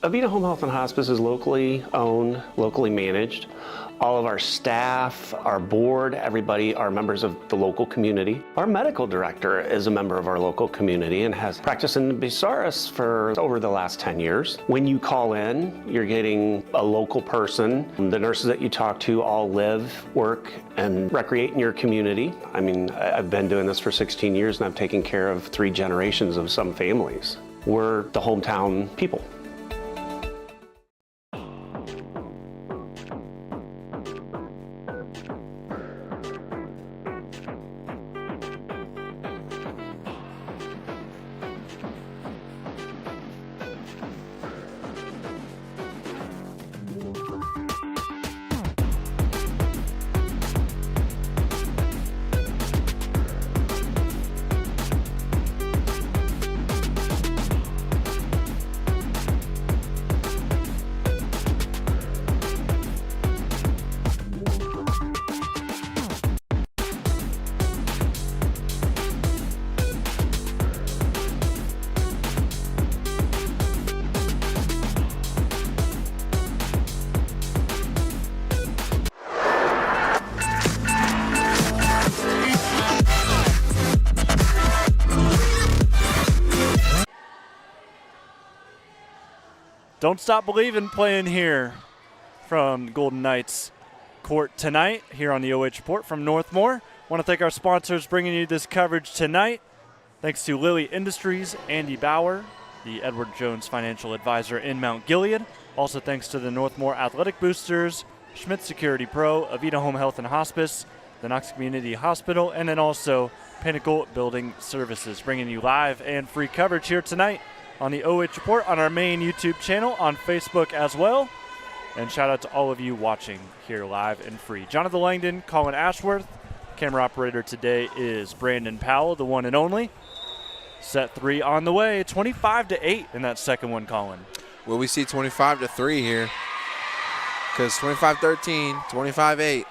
Avita Home Health and Hospice is locally owned, locally managed. All of our staff, our board, everybody are members of the local community. Our medical director is a member of our local community and has practiced in Bucyrus for over the last 10 years. When you call in, you're getting a local person. The nurses that you talk to all live, work, and recreate in your community. I mean, I've been doing this for 16 years and I've taken care of 3 generations of some families. We're the hometown people. Don't Stop Believin' playing here from Golden Knights court tonight here on the OH Report from Northmor. Want to thank our sponsors bringing you this coverage tonight. Thanks to Lilly Industries, Andy Bauer, the Edward Jones Financial Advisor in Mount Gilead. Also thanks to the Northmore Athletic Boosters, Schmidt Security Pro, Avita Home Health and Hospice, the Knox Community Hospital, and then also Pinnacle Building Services, bringing you live and free coverage here tonight on the OH Report on our main YouTube channel, on Facebook as well. And shout out to all of you watching here live and free. Jonathon Langdon, Colin Ashworth. Camera operator today is Brandon Powell, the one and only. Set 3 on the way, 25-8 in that second one, Colin. Will we see 25-3 here? Because 25-13, 25-8.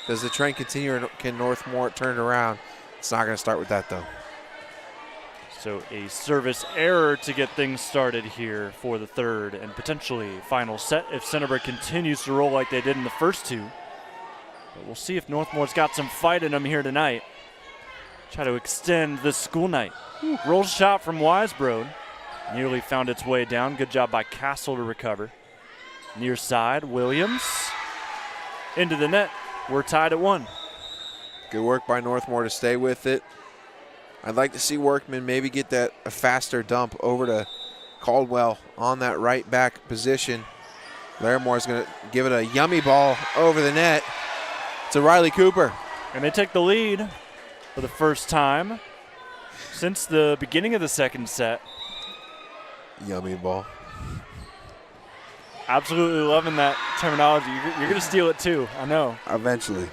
Does the trend continue, or can Northmor turn it around? It's not going to start with that, though. So a service error to get things started here for the third and potentially final set if Centerburg continues to roll like they did in the first two. But we'll see if Northmore's got some fight in them here tonight. Try to extend this school night. Roll shot from Weisbrod. Nearly found its way down. Good job by Castle to recover. Near side, Williams. Into the net. We're tied at 1. Good work by Northmor to stay with it. I'd like to see Workman maybe get that a faster dump over to Caldwell on that right back position. Laramore's going to give it a yummy ball over the net to Riley Cooper. And they take the lead for the first time since the beginning of the second set. Yummy ball. Absolutely loving that terminology. You're going to steal it too, I know. Eventually.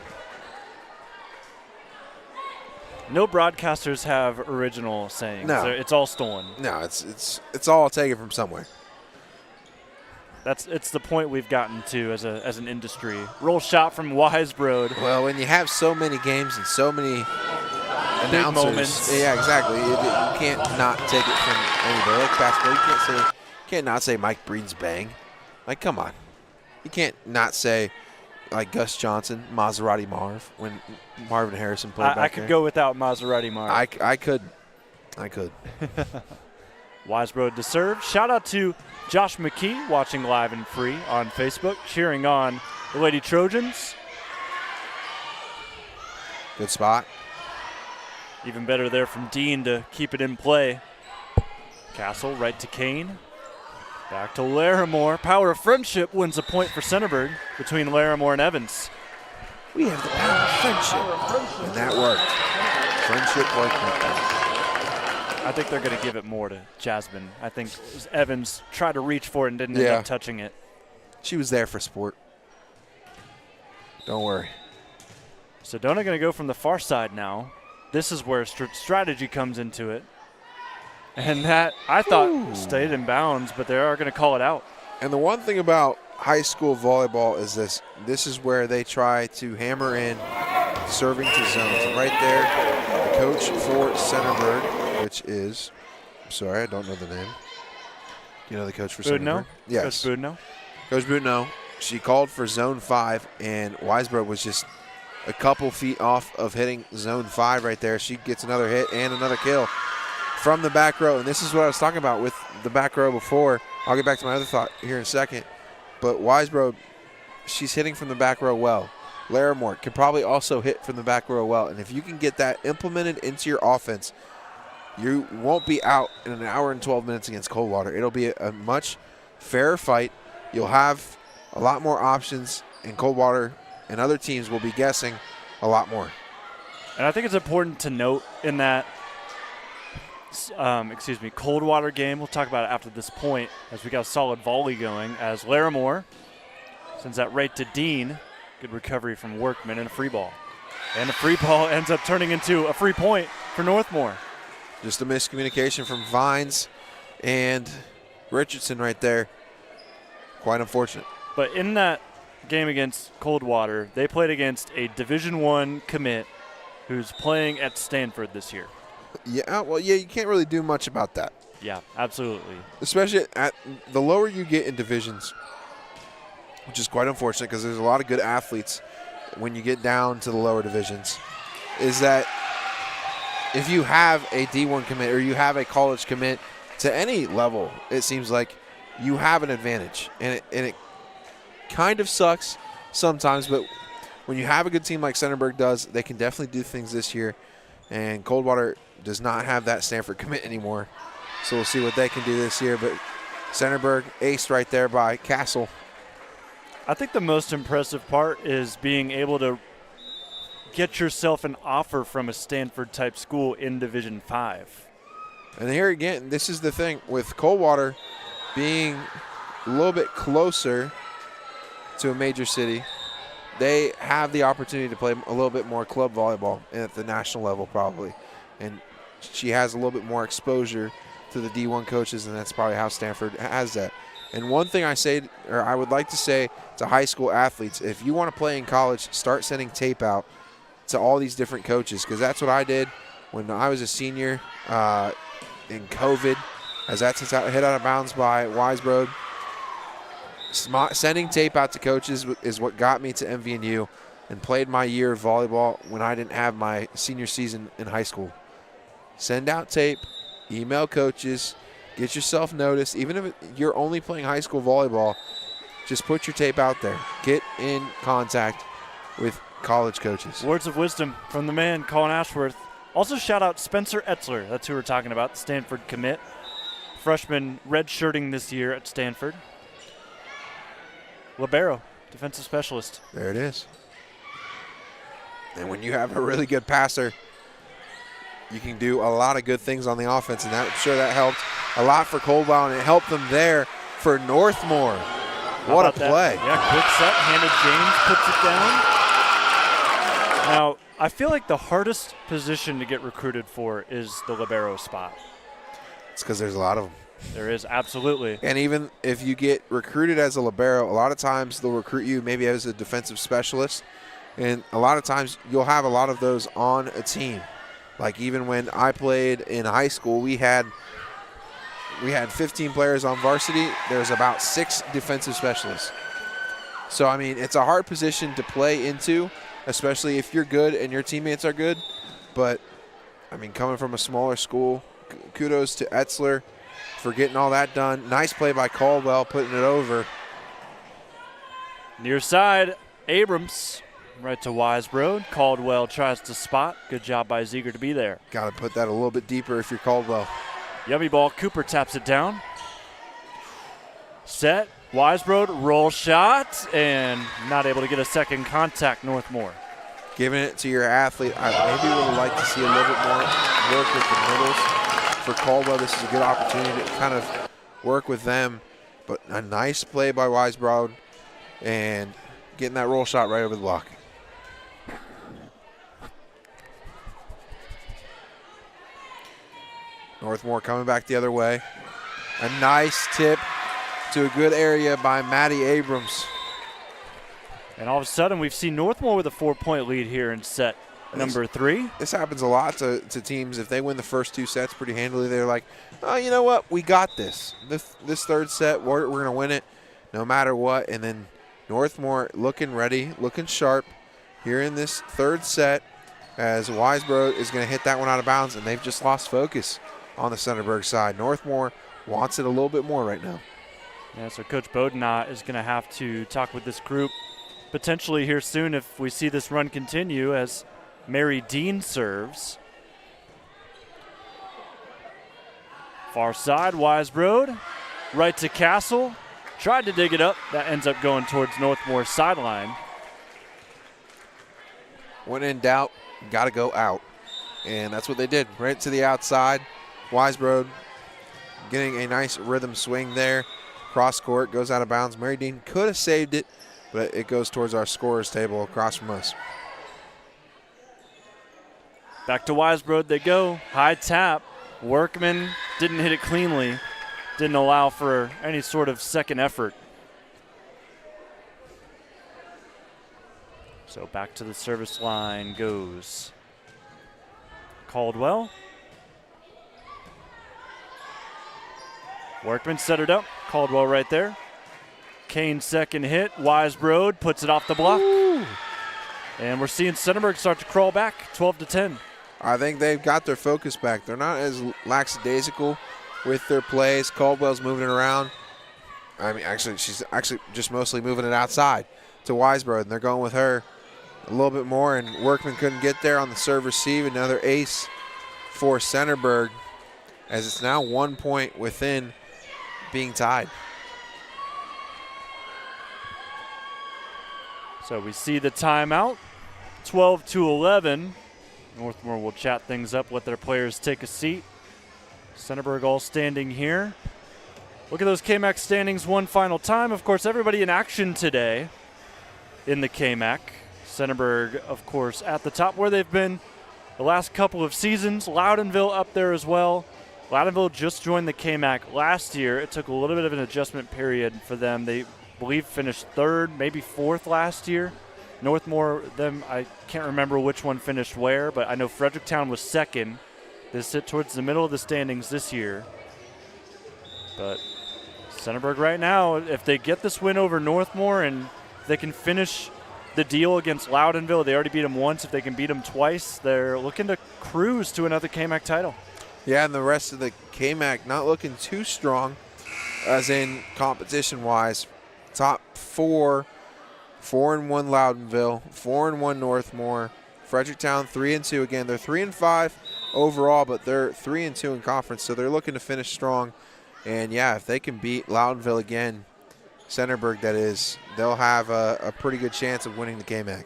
No broadcasters have original sayings. No. It's all stolen. No, it's all taken from somewhere. It's the point we've gotten to as an industry. Roll shot from Weisbrod. Well, when you have so many games and so many announcers, moments. Yeah, exactly. You can't not take it from anybody. Like basketball, you can't not say Mike Breen's bang. Like, come on. You can't not say, like, Gus Johnson, Maserati Marv, when Marvin Harrison played back there. I could go without Maserati Marv. I could. Weisbrod to serve. Shout out to Josh McKee watching live and free on Facebook, cheering on the Lady Trojans. Good spot. Even better there from Dean to keep it in play. Castle right to Kane. Back to Larimore. Power of friendship wins a point for Centerburg between Larimore and Evans. We have the power of friendship. And that worked. Friendship worked. I think they're going to give it more to Jasmine. I think Evans tried to reach for it and didn't end up touching it. She was there for sport. Don't worry. Sedona going to go from the far side now. This is where strategy comes into it. And that, I thought, stayed in bounds, but they are going to call it out. And the one thing about high school volleyball is this is where they try to hammer in serving to zones. And right there, the coach for Centerburg, which is, I'm sorry, I don't know the name. You know the coach for Centerburg? Yes. Coach Budno. Coach Budno. She called for zone 5, and Weisbrod was just a couple feet off of hitting zone 5 right there. She gets another hit and another kill from the back row. And this is what I was talking about with the back row before. I'll get back to my other thought here in a second. But Weisbrod, she's hitting from the back row well. Larimore can probably also hit from the back row well. And if you can get that implemented into your offense, you won't be out in an hour and 12 minutes against Coldwater. It'll be a much fairer fight. You'll have a lot more options, and Coldwater and other teams will be guessing a lot more. And I think it's important to note in that Coldwater game, we'll talk about it after this point, as we got a solid volley going, as Larimore sends that right to Dean. Good recovery from Workman and a free ball. And the free ball ends up turning into a free point for Northmore. Just a miscommunication from Vines and Richardson right there. Quite unfortunate. But in that game against Coldwater, they played against a Division I commit who's playing at Stanford this year. Yeah, well, you can't really do much about that. Yeah, absolutely. Especially at the lower you get in divisions, which is quite unfortunate because there's a lot of good athletes when you get down to the lower divisions, is that if you have a D1 commit or you have a college commit to any level, it seems like you have an advantage. And it kind of sucks sometimes, but when you have a good team like Centerburg does, they can definitely do things this year. And Coldwater does not have that Stanford commit anymore. So we'll see what they can do this year. But Centerburg aced right there by Castle. I think the most impressive part is being able to get yourself an offer from a Stanford-type school in Division 5. And here again, this is the thing. With Coldwater being a little bit closer to a major city, they have the opportunity to play a little bit more club volleyball at the national level probably. And she has a little bit more exposure to the D1 coaches, and that's probably how Stanford has that. And one thing I would like to say to high school athletes, if you want to play in college, start sending tape out to all these different coaches, because that's what I did when I was a senior in COVID, as that's hit out of bounds by Wisebroad. Sending tape out to coaches is what got me to MVNU and played my year of volleyball when I didn't have my senior season in high school. Send out tape, email coaches, get yourself noticed. Even if you're only playing high school volleyball, just put your tape out there. Get in contact with college coaches. Words of wisdom from the man, Colin Ashworth. Also shout out Spencer Etzler. That's who we're talking about, Stanford commit. Freshman redshirting this year at Stanford. Libero, defensive specialist. There it is. And when you have a really good passer, you can do a lot of good things on the offense, and I'm sure that helped a lot for Coldwell, and it helped them there for Northmor. What a play. That? Yeah, quick set. Hannah James puts it down. Now, I feel like the hardest position to get recruited for is the libero spot. It's because there's a lot of them. There is, absolutely. And even if you get recruited as a libero, a lot of times they'll recruit you maybe as a defensive specialist, and a lot of times you'll have a lot of those on a team. Like even when I played in high school, we had 15 players on varsity. There's about 6 defensive specialists. So, I mean, it's a hard position to play into, especially if you're good and your teammates are good. But, I mean, coming from a smaller school, kudos to Etzler for getting all that done. Nice play by Caldwell, putting it over. Near side, Abrams. Right to Wisebroad. Caldwell tries to spot. Good job by Ziegler to be there. Got to put that a little bit deeper if you're Caldwell. Yummy ball. Cooper taps it down. Set. Wisebroad, roll shot, and not able to get a second contact, Northmor. Giving it to your athlete. I maybe would like to see a little bit more work with the middles. For Caldwell, this is a good opportunity to kind of work with them. But a nice play by Wisebroad and getting that roll shot right over the block. Northmor coming back the other way. A nice tip to a good area by Maddie Abrams. And all of a sudden, we've seen Northmor with a 4-point lead here in set number 3. This happens a lot to teams. If they win the first 2 sets pretty handily, they're like, oh, you know what? We got this. This third set, we're going to win it no matter what. And then Northmor looking ready, looking sharp here in this third set as Wisebroad is going to hit that one out of bounds, and they've just lost focus on the Centerburg side. Northmor wants it a little bit more right now. Yeah, so Coach Bodenot is going to have to talk with this group potentially here soon if we see this run continue as Mary Dean serves. Far side, Wisebroad. Right to Castle. Tried to dig it up. That ends up going towards Northmore's sideline. When in doubt, got to go out. And that's what they did. Right to the outside. Wisebroad getting a nice rhythm swing there. Cross court, goes out of bounds. Mary Dean could have saved it, but it goes towards our scorers table across from us. Back to Wisebroad they go. High tap. Workman didn't hit it cleanly. Didn't allow for any sort of second effort. So back to the service line goes Caldwell. Workman set it up. Caldwell right there. Kane's second hit. Wisebroad puts it off the block. Ooh. And we're seeing Centerburg start to crawl back, 12-10. I think they've got their focus back. They're not as lackadaisical with their plays. Caldwell's moving it around. I mean, actually, she's actually just mostly moving it outside to Weisbrod, and they're going with her a little bit more, and Workman couldn't get there on the serve receive. Another ace for Centerburg, as it's now 1 point within being tied. So we see the timeout, 12-11. Northmor will chat things up, let their players take a seat. Centerburg all standing here. Look at those KMAC standings one final time. Of course, everybody in action today in the KMAC. Centerburg, of course, at the top where they've been the last couple of seasons. Loudonville up there as well. Loudonville just joined the KMAC last year. It took a little bit of an adjustment period for them. They believe finished third, maybe fourth last year. Northmor, them, I can't remember which one finished where, but I know Fredericktown was second. They sit towards the middle of the standings this year. But Centerburg right now, if they get this win over Northmor and they can finish the deal against Loudonville, they already beat them once. If they can beat them twice, they're looking to cruise to another KMAC title. Yeah, and the rest of the KMAC not looking too strong, as in competition-wise. Top four, 4-1 Loudonville, 4-1 Northmor, Fredericktown 3-2 again. They're 3-5 overall, but they're 3-2 in conference, so they're looking to finish strong. And yeah, if they can beat Loudonville again, Centerburg that is, they'll have a pretty good chance of winning the KMAC.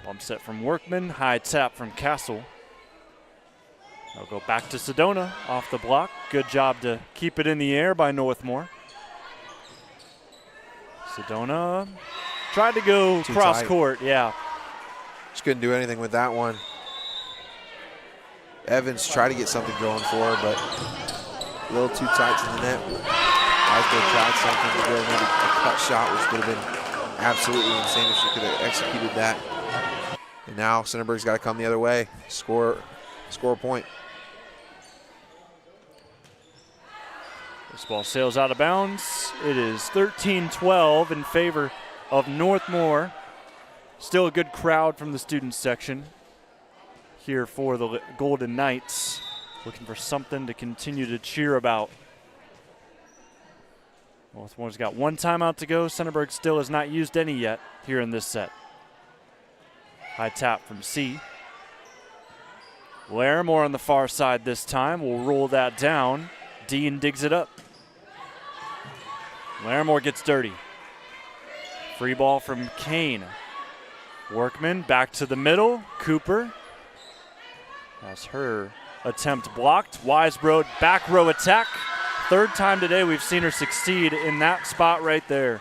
Bump set from Workman, high tap from Castle. They'll go back to Sedona off the block. Good job to keep it in the air by Northmor. Sedona tried to go cross court, yeah. Just couldn't do anything with that one. Evans tried to get something going for her, but a little too tight to the net. Weisbrod tried something to go, maybe a cut shot, which would have been absolutely insane if she could have executed that. And now Centerburg's got to come the other way, score a point. This ball sails out of bounds. It is 13-12 in favor of Northmor. Still a good crowd from the student section here for the Golden Knights, looking for something to continue to cheer about. Northmor's got one timeout to go. Centerburg still has not used any yet here in this set. High tap from C. Larimore on the far side this time. Will roll that down. Dean digs it up. Larimore gets dirty. Free ball from Kane. Workman back to the middle. Cooper has her attempt blocked. Weisbrod back row attack. Third time today we've seen her succeed in that spot right there.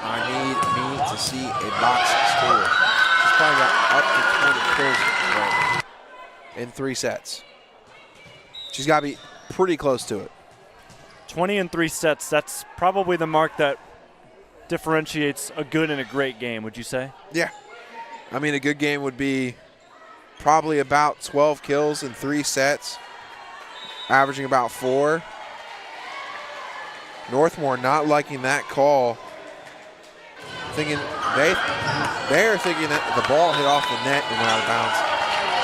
I need to see a box score. She's probably got up to 20 kills in 3 sets. She's got to be pretty close to it. 20 in 3 sets, that's probably the mark that differentiates a good and a great game, would you say? Yeah. I mean, a good game would be probably about 12 kills in 3 sets, averaging about 4. Northmor not liking that call, thinking they're thinking that the ball hit off the net and went out of bounds.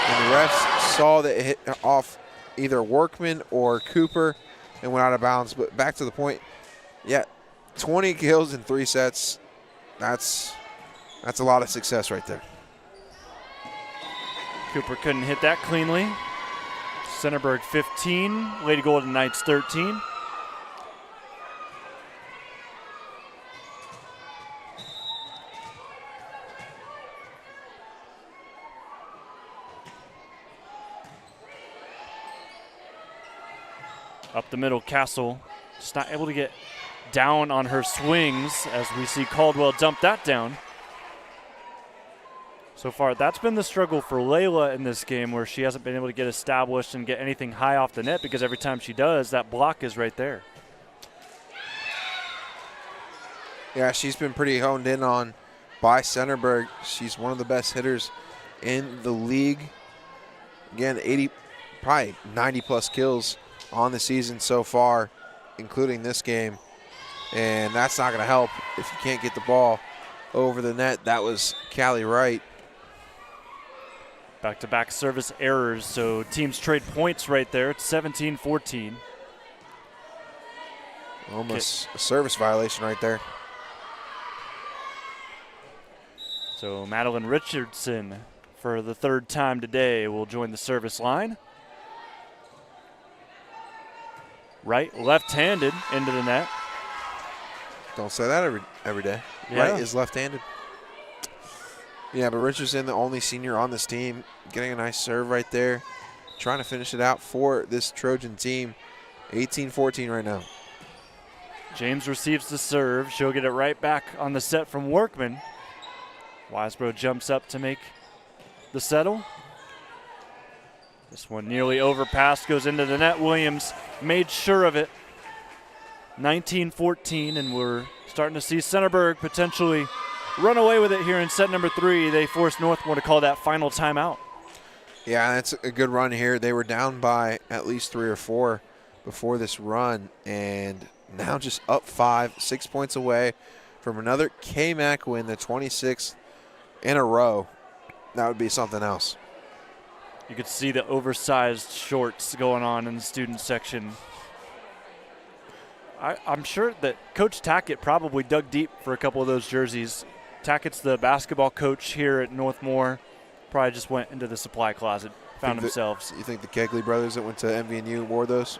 And the refs saw that it hit off either Workman or Cooper and went out of bounds. But back to the point, yeah, 20 kills in 3 sets, that's a lot of success right there. Cooper couldn't hit that cleanly. Centerburg 15, Lady Golden Knights 13. Up the middle, Castle just not able to get down on her swings as we see Caldwell dump that down. So far, that's been the struggle for Layla in this game, where she hasn't been able to get established and get anything high off the net, because every time she does, that block is right there. Yeah, she's been pretty honed in on by Centerburg. She's one of the best hitters in the league. Again, probably 90-plus kills on the season so far, including this game. And that's not going to help if you can't get the ball over the net. That was Callie Wright. Back-to-back service errors, so teams trade points right there. It's 17-14. Almost a service violation right there. So Madeline Richardson, for the third time today, will join the service line. Right, left-handed into the net. Don't say that every day. Yeah. Right is left-handed. Yeah, but Richardson, the only senior on this team, getting a nice serve right there, trying to finish it out for this Trojan team. 18-14 right now. James receives the serve. She'll get it right back on the set from Workman. Weisbro jumps up to make the settle. This one nearly overpassed, goes into the net. Williams made sure of it. 19-14, and we're starting to see Centerburg potentially run away with it here in set number 3. They forced Northmor to call that final timeout. Yeah, that's a good run here. They were down by at least 3 or 4 before this run, and now just up 5, 6 points away from another KMAC win, the 26th in a row. That would be something else. You could see the oversized shorts going on in the student section. I'm sure that Coach Tackett probably dug deep for a couple of those jerseys. Tackett's the basketball coach here at Northmor. Probably just went into the supply closet, found themselves. You think the Kegley brothers that went to MVNU wore those?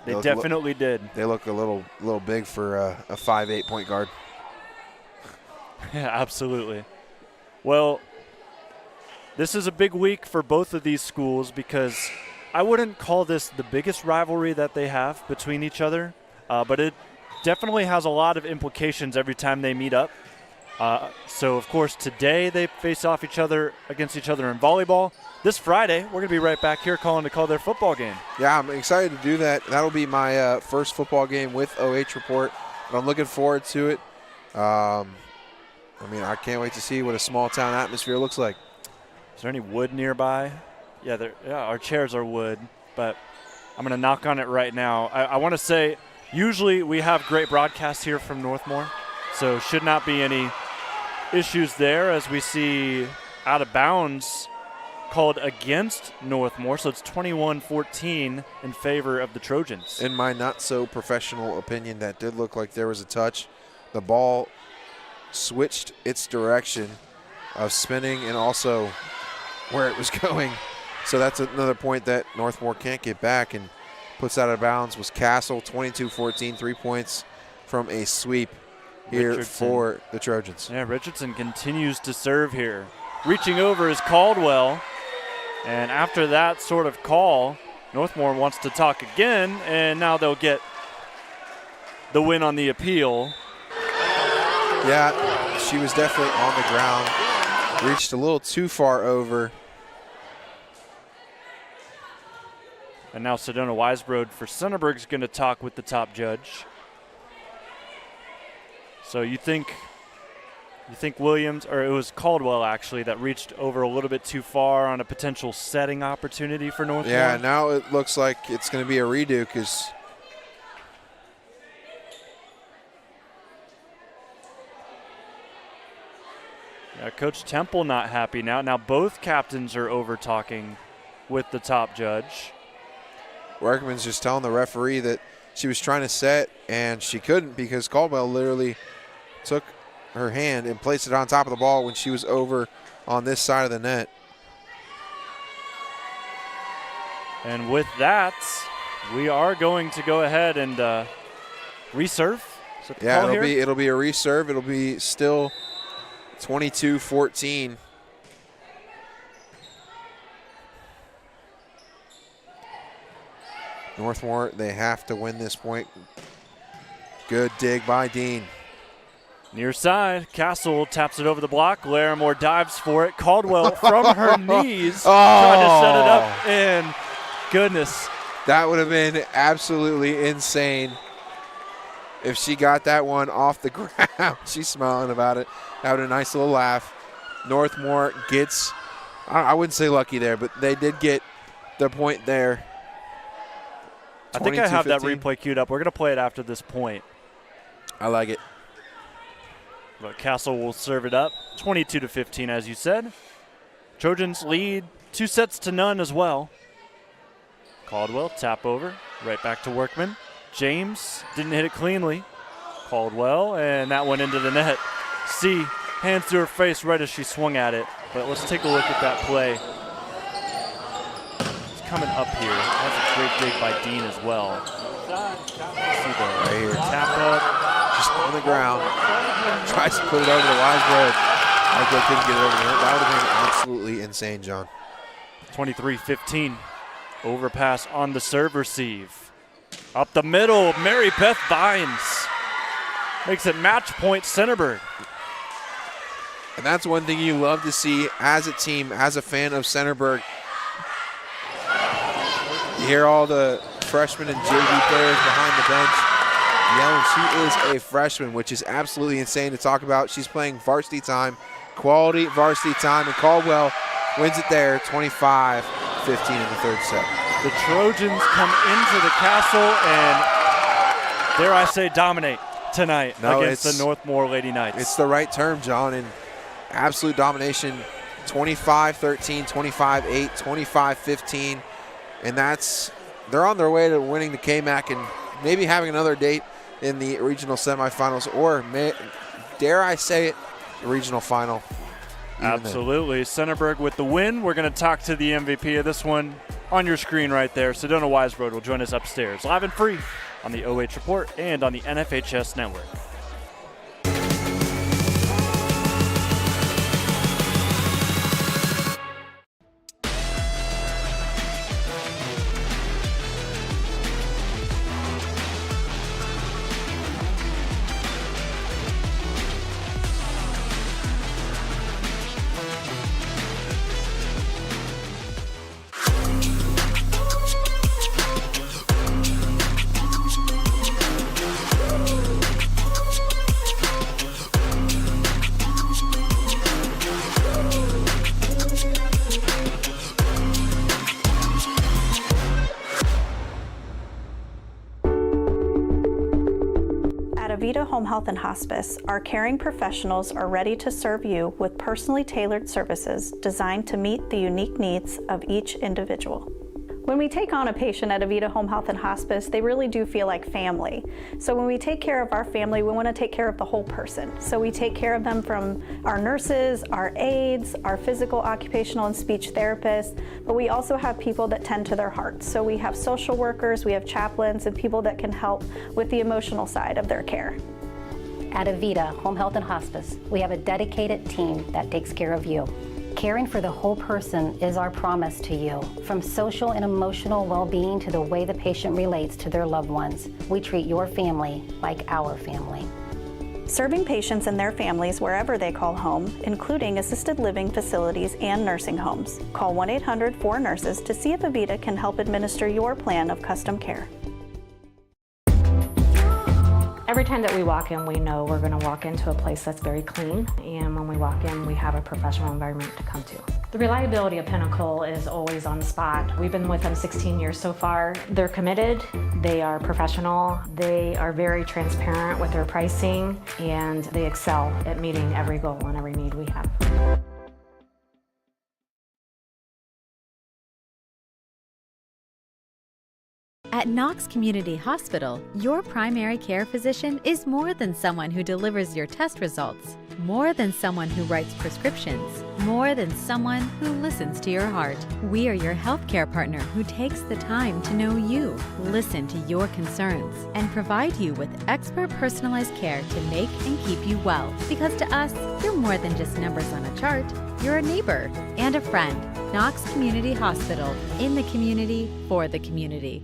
They definitely did. They look a little big for a 5'8" point guard. Yeah, absolutely. Well, this is a big week for both of these schools because I wouldn't call this the biggest rivalry that they have between each other, but it definitely has a lot of implications every time they meet up. So, of course, today they face off against each other in volleyball. This Friday, we're going to be right back here calling to call their football game. Yeah, I'm excited to do that. That'll be my first football game with OH Report, and I'm looking forward to it. I can't wait to see what a small-town atmosphere looks like. Is there any wood nearby? Yeah, our chairs are wood, but I'm going to knock on it right now. I want to say usually we have great broadcasts here from Northmor, so should not be any issues there as we see out of bounds called against Northmor, so it's 21-14 in favor of the Trojans. In my not-so-professional opinion, that did look like there was a touch. The ball switched its direction of spinning and also where it was going. So that's another point that Northmor can't get back and puts out of bounds. Was Castle, 22-14, 3 points from a sweep here Richardson. For the Trojans. Yeah, Richardson continues to serve here. Reaching over is Caldwell. And after that sort of call, Northmor wants to talk again, and now they'll get the win on the appeal. Yeah, she was definitely on the ground. Reached a little too far over. And now Sedona Weisbrod for Centerburg is going to talk with the top judge. So you think Williams, or it was Caldwell actually, that reached over a little bit too far on a potential setting opportunity for Northmor? Yeah, now it looks like it's going to be a redo because Coach Temple not happy now. Now both captains are over talking with the top judge. Workman's just telling the referee that she was trying to set and she couldn't because Caldwell literally took her hand and placed it on top of the ball when she was over on this side of the net. And with that, we are going to go ahead and reserve. Yeah, it'll be a reserve. It'll be still 22-14. Northmor, they have to win this point. Good dig by Dean. Near side, Castle taps it over the block. Larimore dives for it. Caldwell from her knees trying to set it up. And goodness. That would have been absolutely insane if she got that one off the ground. She's smiling about it, having a nice little laugh. Northmor gets, I wouldn't say lucky there, but they did get the point there. I think I have that replay queued up. We're going to play it after this point. I like it. But Castle will serve it up. 22-15, as you said. Trojans lead 2-0 as well. Caldwell, tap over, right back to Workman. James didn't hit it cleanly. Caldwell, and that went into the net. C, hands to her face right as she swung at it. But let's take a look at that play. It's coming up here. That's a great dig by Dean as well. See the Right here. tap up. Just on the ground. Tries to put it over to Weisbrod. Michael couldn't get it over the net. That would have been absolutely insane, John. 23-15. Overpass on the serve receive. Up the middle, Mary Beth Vines. Makes it match point Centerburg. And that's one thing you love to see as a team, as a fan of Centerburg. You hear all the freshmen and JV players behind the bench yelling. She is a freshman, which is absolutely insane to talk about. She's playing varsity time, quality varsity time, and Caldwell wins it there, 25-15 in the third set. The Trojans come into the castle and, dare I say, dominate tonight against the Northmor Lady Knights. It's the right term, John, and absolute domination, 25-13, 25-8, 25-15, and they're on their way to winning the KMAC and maybe having another date in the regional semifinals, or dare I say it, the regional final. Absolutely. Centerburg with the win. We're going to talk to the MVP of this one on your screen right there. Sedona Weisbrod will join us upstairs, live and free on the OH Report and on the NFHS Network. At Avita Home Health and Hospice, our caring professionals are ready to serve you with personally tailored services designed to meet the unique needs of each individual. When we take on a patient at Avita Home Health and Hospice, they really do feel like family. So when we take care of our family, we want to take care of the whole person. So we take care of them from our nurses, our aides, our physical, occupational, and speech therapists, but we also have people that tend to their hearts. So we have social workers, we have chaplains, and people that can help with the emotional side of their care. At Avita Home Health and Hospice, we have a dedicated team that takes care of you. Caring for the whole person is our promise to you. From social and emotional well-being to the way the patient relates to their loved ones, we treat your family like our family. Serving patients and their families wherever they call home, including assisted living facilities and nursing homes. Call 1-800-4NURSES to see if Avita can help administer your plan of custom care. Every time that we walk in, we know we're going to walk into a place that's very clean, and when we walk in, we have a professional environment to come to. The reliability of Pinnacle is always on the spot. We've been with them 16 years so far. They're committed, they are professional, they are very transparent with their pricing, and they excel at meeting every goal and every need we have. At Knox Community Hospital, your primary care physician is more than someone who delivers your test results, more than someone who writes prescriptions, more than someone who listens to your heart. We are your healthcare partner who takes the time to know you, listen to your concerns, and provide you with expert personalized care to make and keep you well. Because to us, you're more than just numbers on a chart. You're a neighbor and a friend. Knox Community Hospital, in the community, for the community.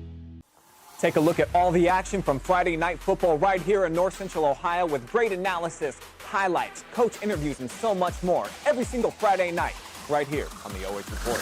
Take a look at all the action from Friday Night Football right here in North Central Ohio with great analysis, highlights, coach interviews, and so much more every single Friday night right here on the OH Report.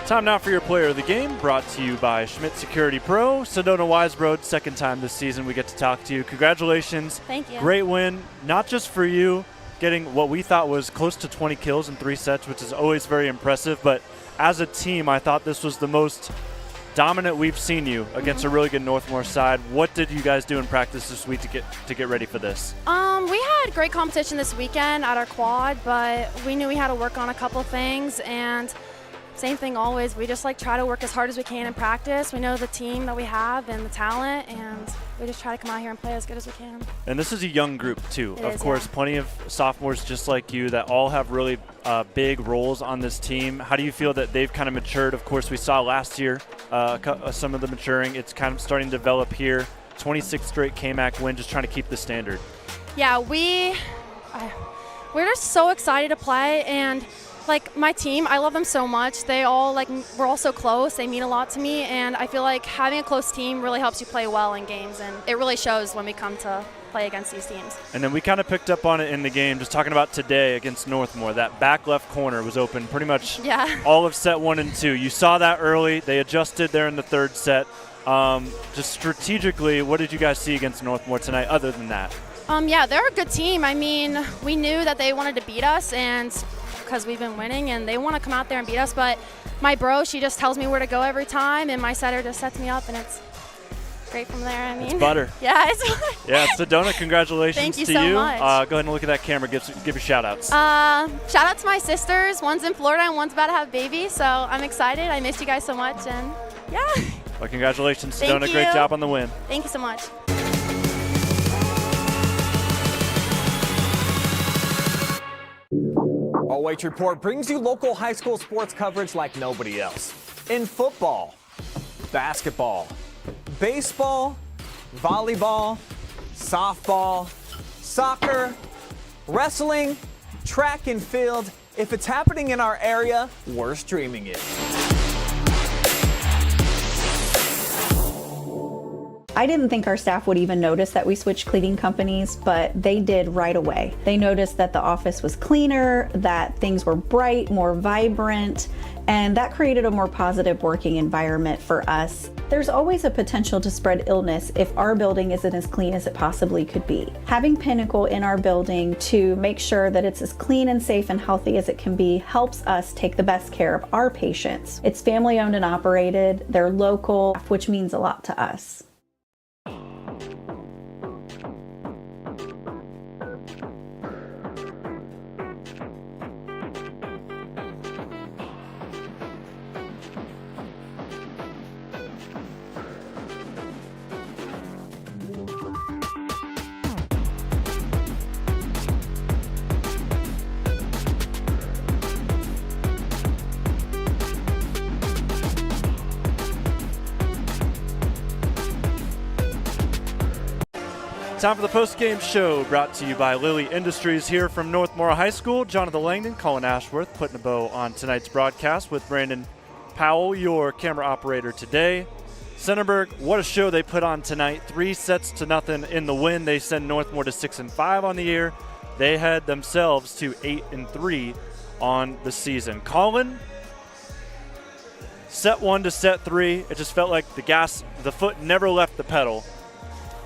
Time now for your player of the game, brought to you by Schmidt Security Pro. Sedona Wisebroad, second time this season we get to talk to you. Congratulations. Thank you. Great win, not just for you, getting what we thought was close to 20 kills in 3 sets, which is always very impressive, but as a team, I thought this was the most dominant we've seen you against a really good Northmor side. What did you guys do in practice this week to get ready for this? We had great competition this weekend at our quad, but we knew we had to work on a couple of things, and same thing always. We just try to work as hard as we can in practice. We know the team that we have and the talent, and we just try to come out here and play as good as we can. And this is a young group too. Of course, yeah. Plenty of sophomores just like you that all have really big roles on this team. How do you feel that they've kind of matured? Of course, we saw last year some of the maturing. It's kind of starting to develop here. 26th straight KMAC win, just trying to keep the standard. Yeah, we're just so excited to play, and my team, I love them so much. They all we're all so close. They mean a lot to me, and I feel like having a close team really helps you play well in games, and it really shows when we come to play against these teams. And then we kind of picked up on it in the game, just talking about today against Northmor. That back left corner was open pretty much all of set 1 and 2. You saw that early. They adjusted there in the 3rd set. Just strategically, what did you guys see against Northmor tonight other than that? Yeah, they're a good team. I mean, we knew that they wanted to beat us, and because we've been winning, and they want to come out there and beat us, but my bro, she just tells me where to go every time, and my setter just sets me up, and it's great from there. I mean, it's butter. Yeah, yeah, Sedona, congratulations Thank you to so you. much. Go ahead and look at that camera. Give your shout-outs. Shout out to my sisters. One's in Florida and one's about to have a baby, so I'm excited. I missed you guys so much, and yeah. Well, congratulations, Thank Sedona. you. Great job on the win. Thank you so much. OH Report brings you local high school sports coverage like nobody else. In football, basketball, baseball, volleyball, softball, soccer, wrestling, track and field. If it's happening in our area, we're streaming it. I didn't think our staff would even notice that we switched cleaning companies, but they did right away. They noticed that the office was cleaner, that things were bright, more vibrant, and that created a more positive working environment for us. There's always a potential to spread illness if our building isn't as clean as it possibly could be. Having Pinnacle in our building to make sure that it's as clean and safe and healthy as it can be helps us take the best care of our patients. It's family owned and operated, they're local, which means a lot to us. Time for the post-game show, brought to you by Lilly Industries here from Northmor High School. Jonathon Langdon, Colin Ashworth, putting a bow on tonight's broadcast with Brandon Powell, your camera operator today. Centerburg, what a show they put on tonight. 3-0 in the win. They send Northmor to 6-5 on the year. They head themselves to 8-3 on the season. Colin, set 1 to set 3, it just felt like the foot never left the pedal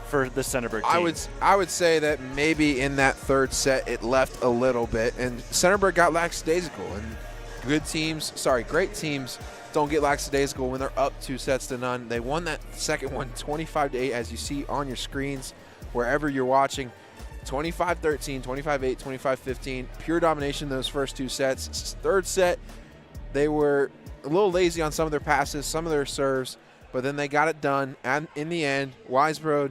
for the Centerburg team. I would say that maybe in that 3rd set it left a little bit, and Centerburg got lackadaisical. And great teams don't get lackadaisical when they're up 2-0. They won that second one 25-8, as you see on your screens wherever you're watching. 25-13, 25-8, 25-15. Pure domination those first 2 sets. 3rd set, they were a little lazy on some of their passes, some of their serves, but then they got it done. And in the end, Wisebroad,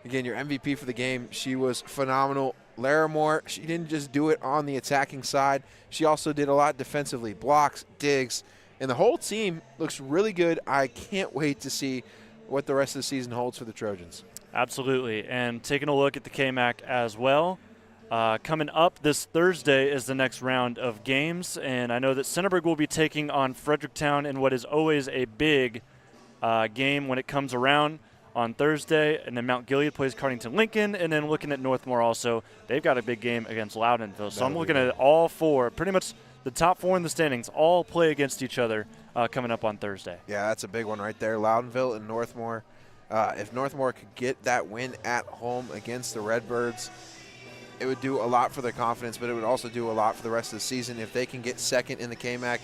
again, your MVP for the game, she was phenomenal. Larimore, she didn't just do it on the attacking side. She also did a lot defensively, blocks, digs, and the whole team looks really good. I can't wait to see what the rest of the season holds for the Trojans. Absolutely, and taking a look at the KMAC as well. Coming up this Thursday is the next round of games, and I know that Centerburg will be taking on Fredericktown in what is always a big game when it comes around on Thursday, and then Mount Gilead plays Cardington Lincoln, and then looking at Northmor also, they've got a big game against Loudonville. So I'm looking at all 4, pretty much the top 4 in the standings all play against each other coming up on Thursday. Yeah, that's a big one right there. Loudonville and Northmor. If Northmor could get that win at home against the Redbirds, it would do a lot for their confidence, but it would also do a lot for the rest of the season. If they can get second in the KMAC,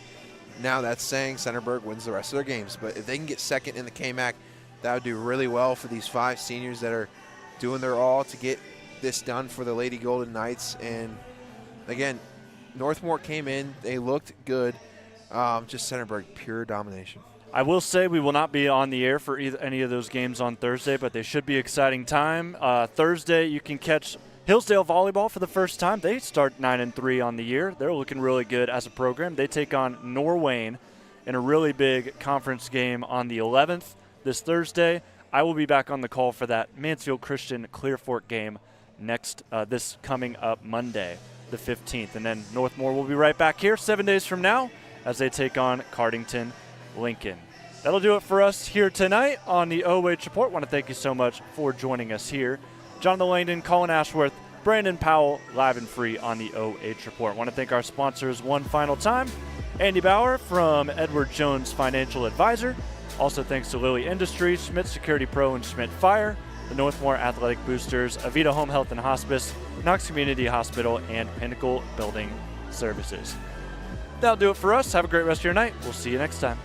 now that's saying Centerburg wins the rest of their games. But if they can get second in the KMAC, that would do really well for these 5 seniors that are doing their all to get this done for the Lady Golden Knights. And again, Northmor came in, they looked good. Just Centerburg, pure domination. I will say we will not be on the air for any of those games on Thursday, but they should be exciting time. Thursday, you can catch Hillsdale Volleyball for the first time. They start 9-3 on the year. They're looking really good as a program. They take on Norwayne in a really big conference game on the 11th this Thursday. I will be back on the call for that Mansfield Christian Clear Fork game this coming up Monday, the 15th. And then Northmor will be right back here 7 days from now as they take on Cardington Lincoln. That'll do it for us here tonight on the OH Report. I want to thank you so much for joining us here. Jonathon Langdon, Colin Ashworth, Brandon Powell, live and free on the OH Report. I want to thank our sponsors one final time. Andy Bauer from Edward Jones Financial Advisor. Also thanks to Lilly Industries, Schmidt Security Pro, and Schmidt Fire, the Northmor Athletic Boosters, Avita Home Health and Hospice, Knox Community Hospital, and Pinnacle Building Services. That'll do it for us. Have a great rest of your night. We'll see you next time.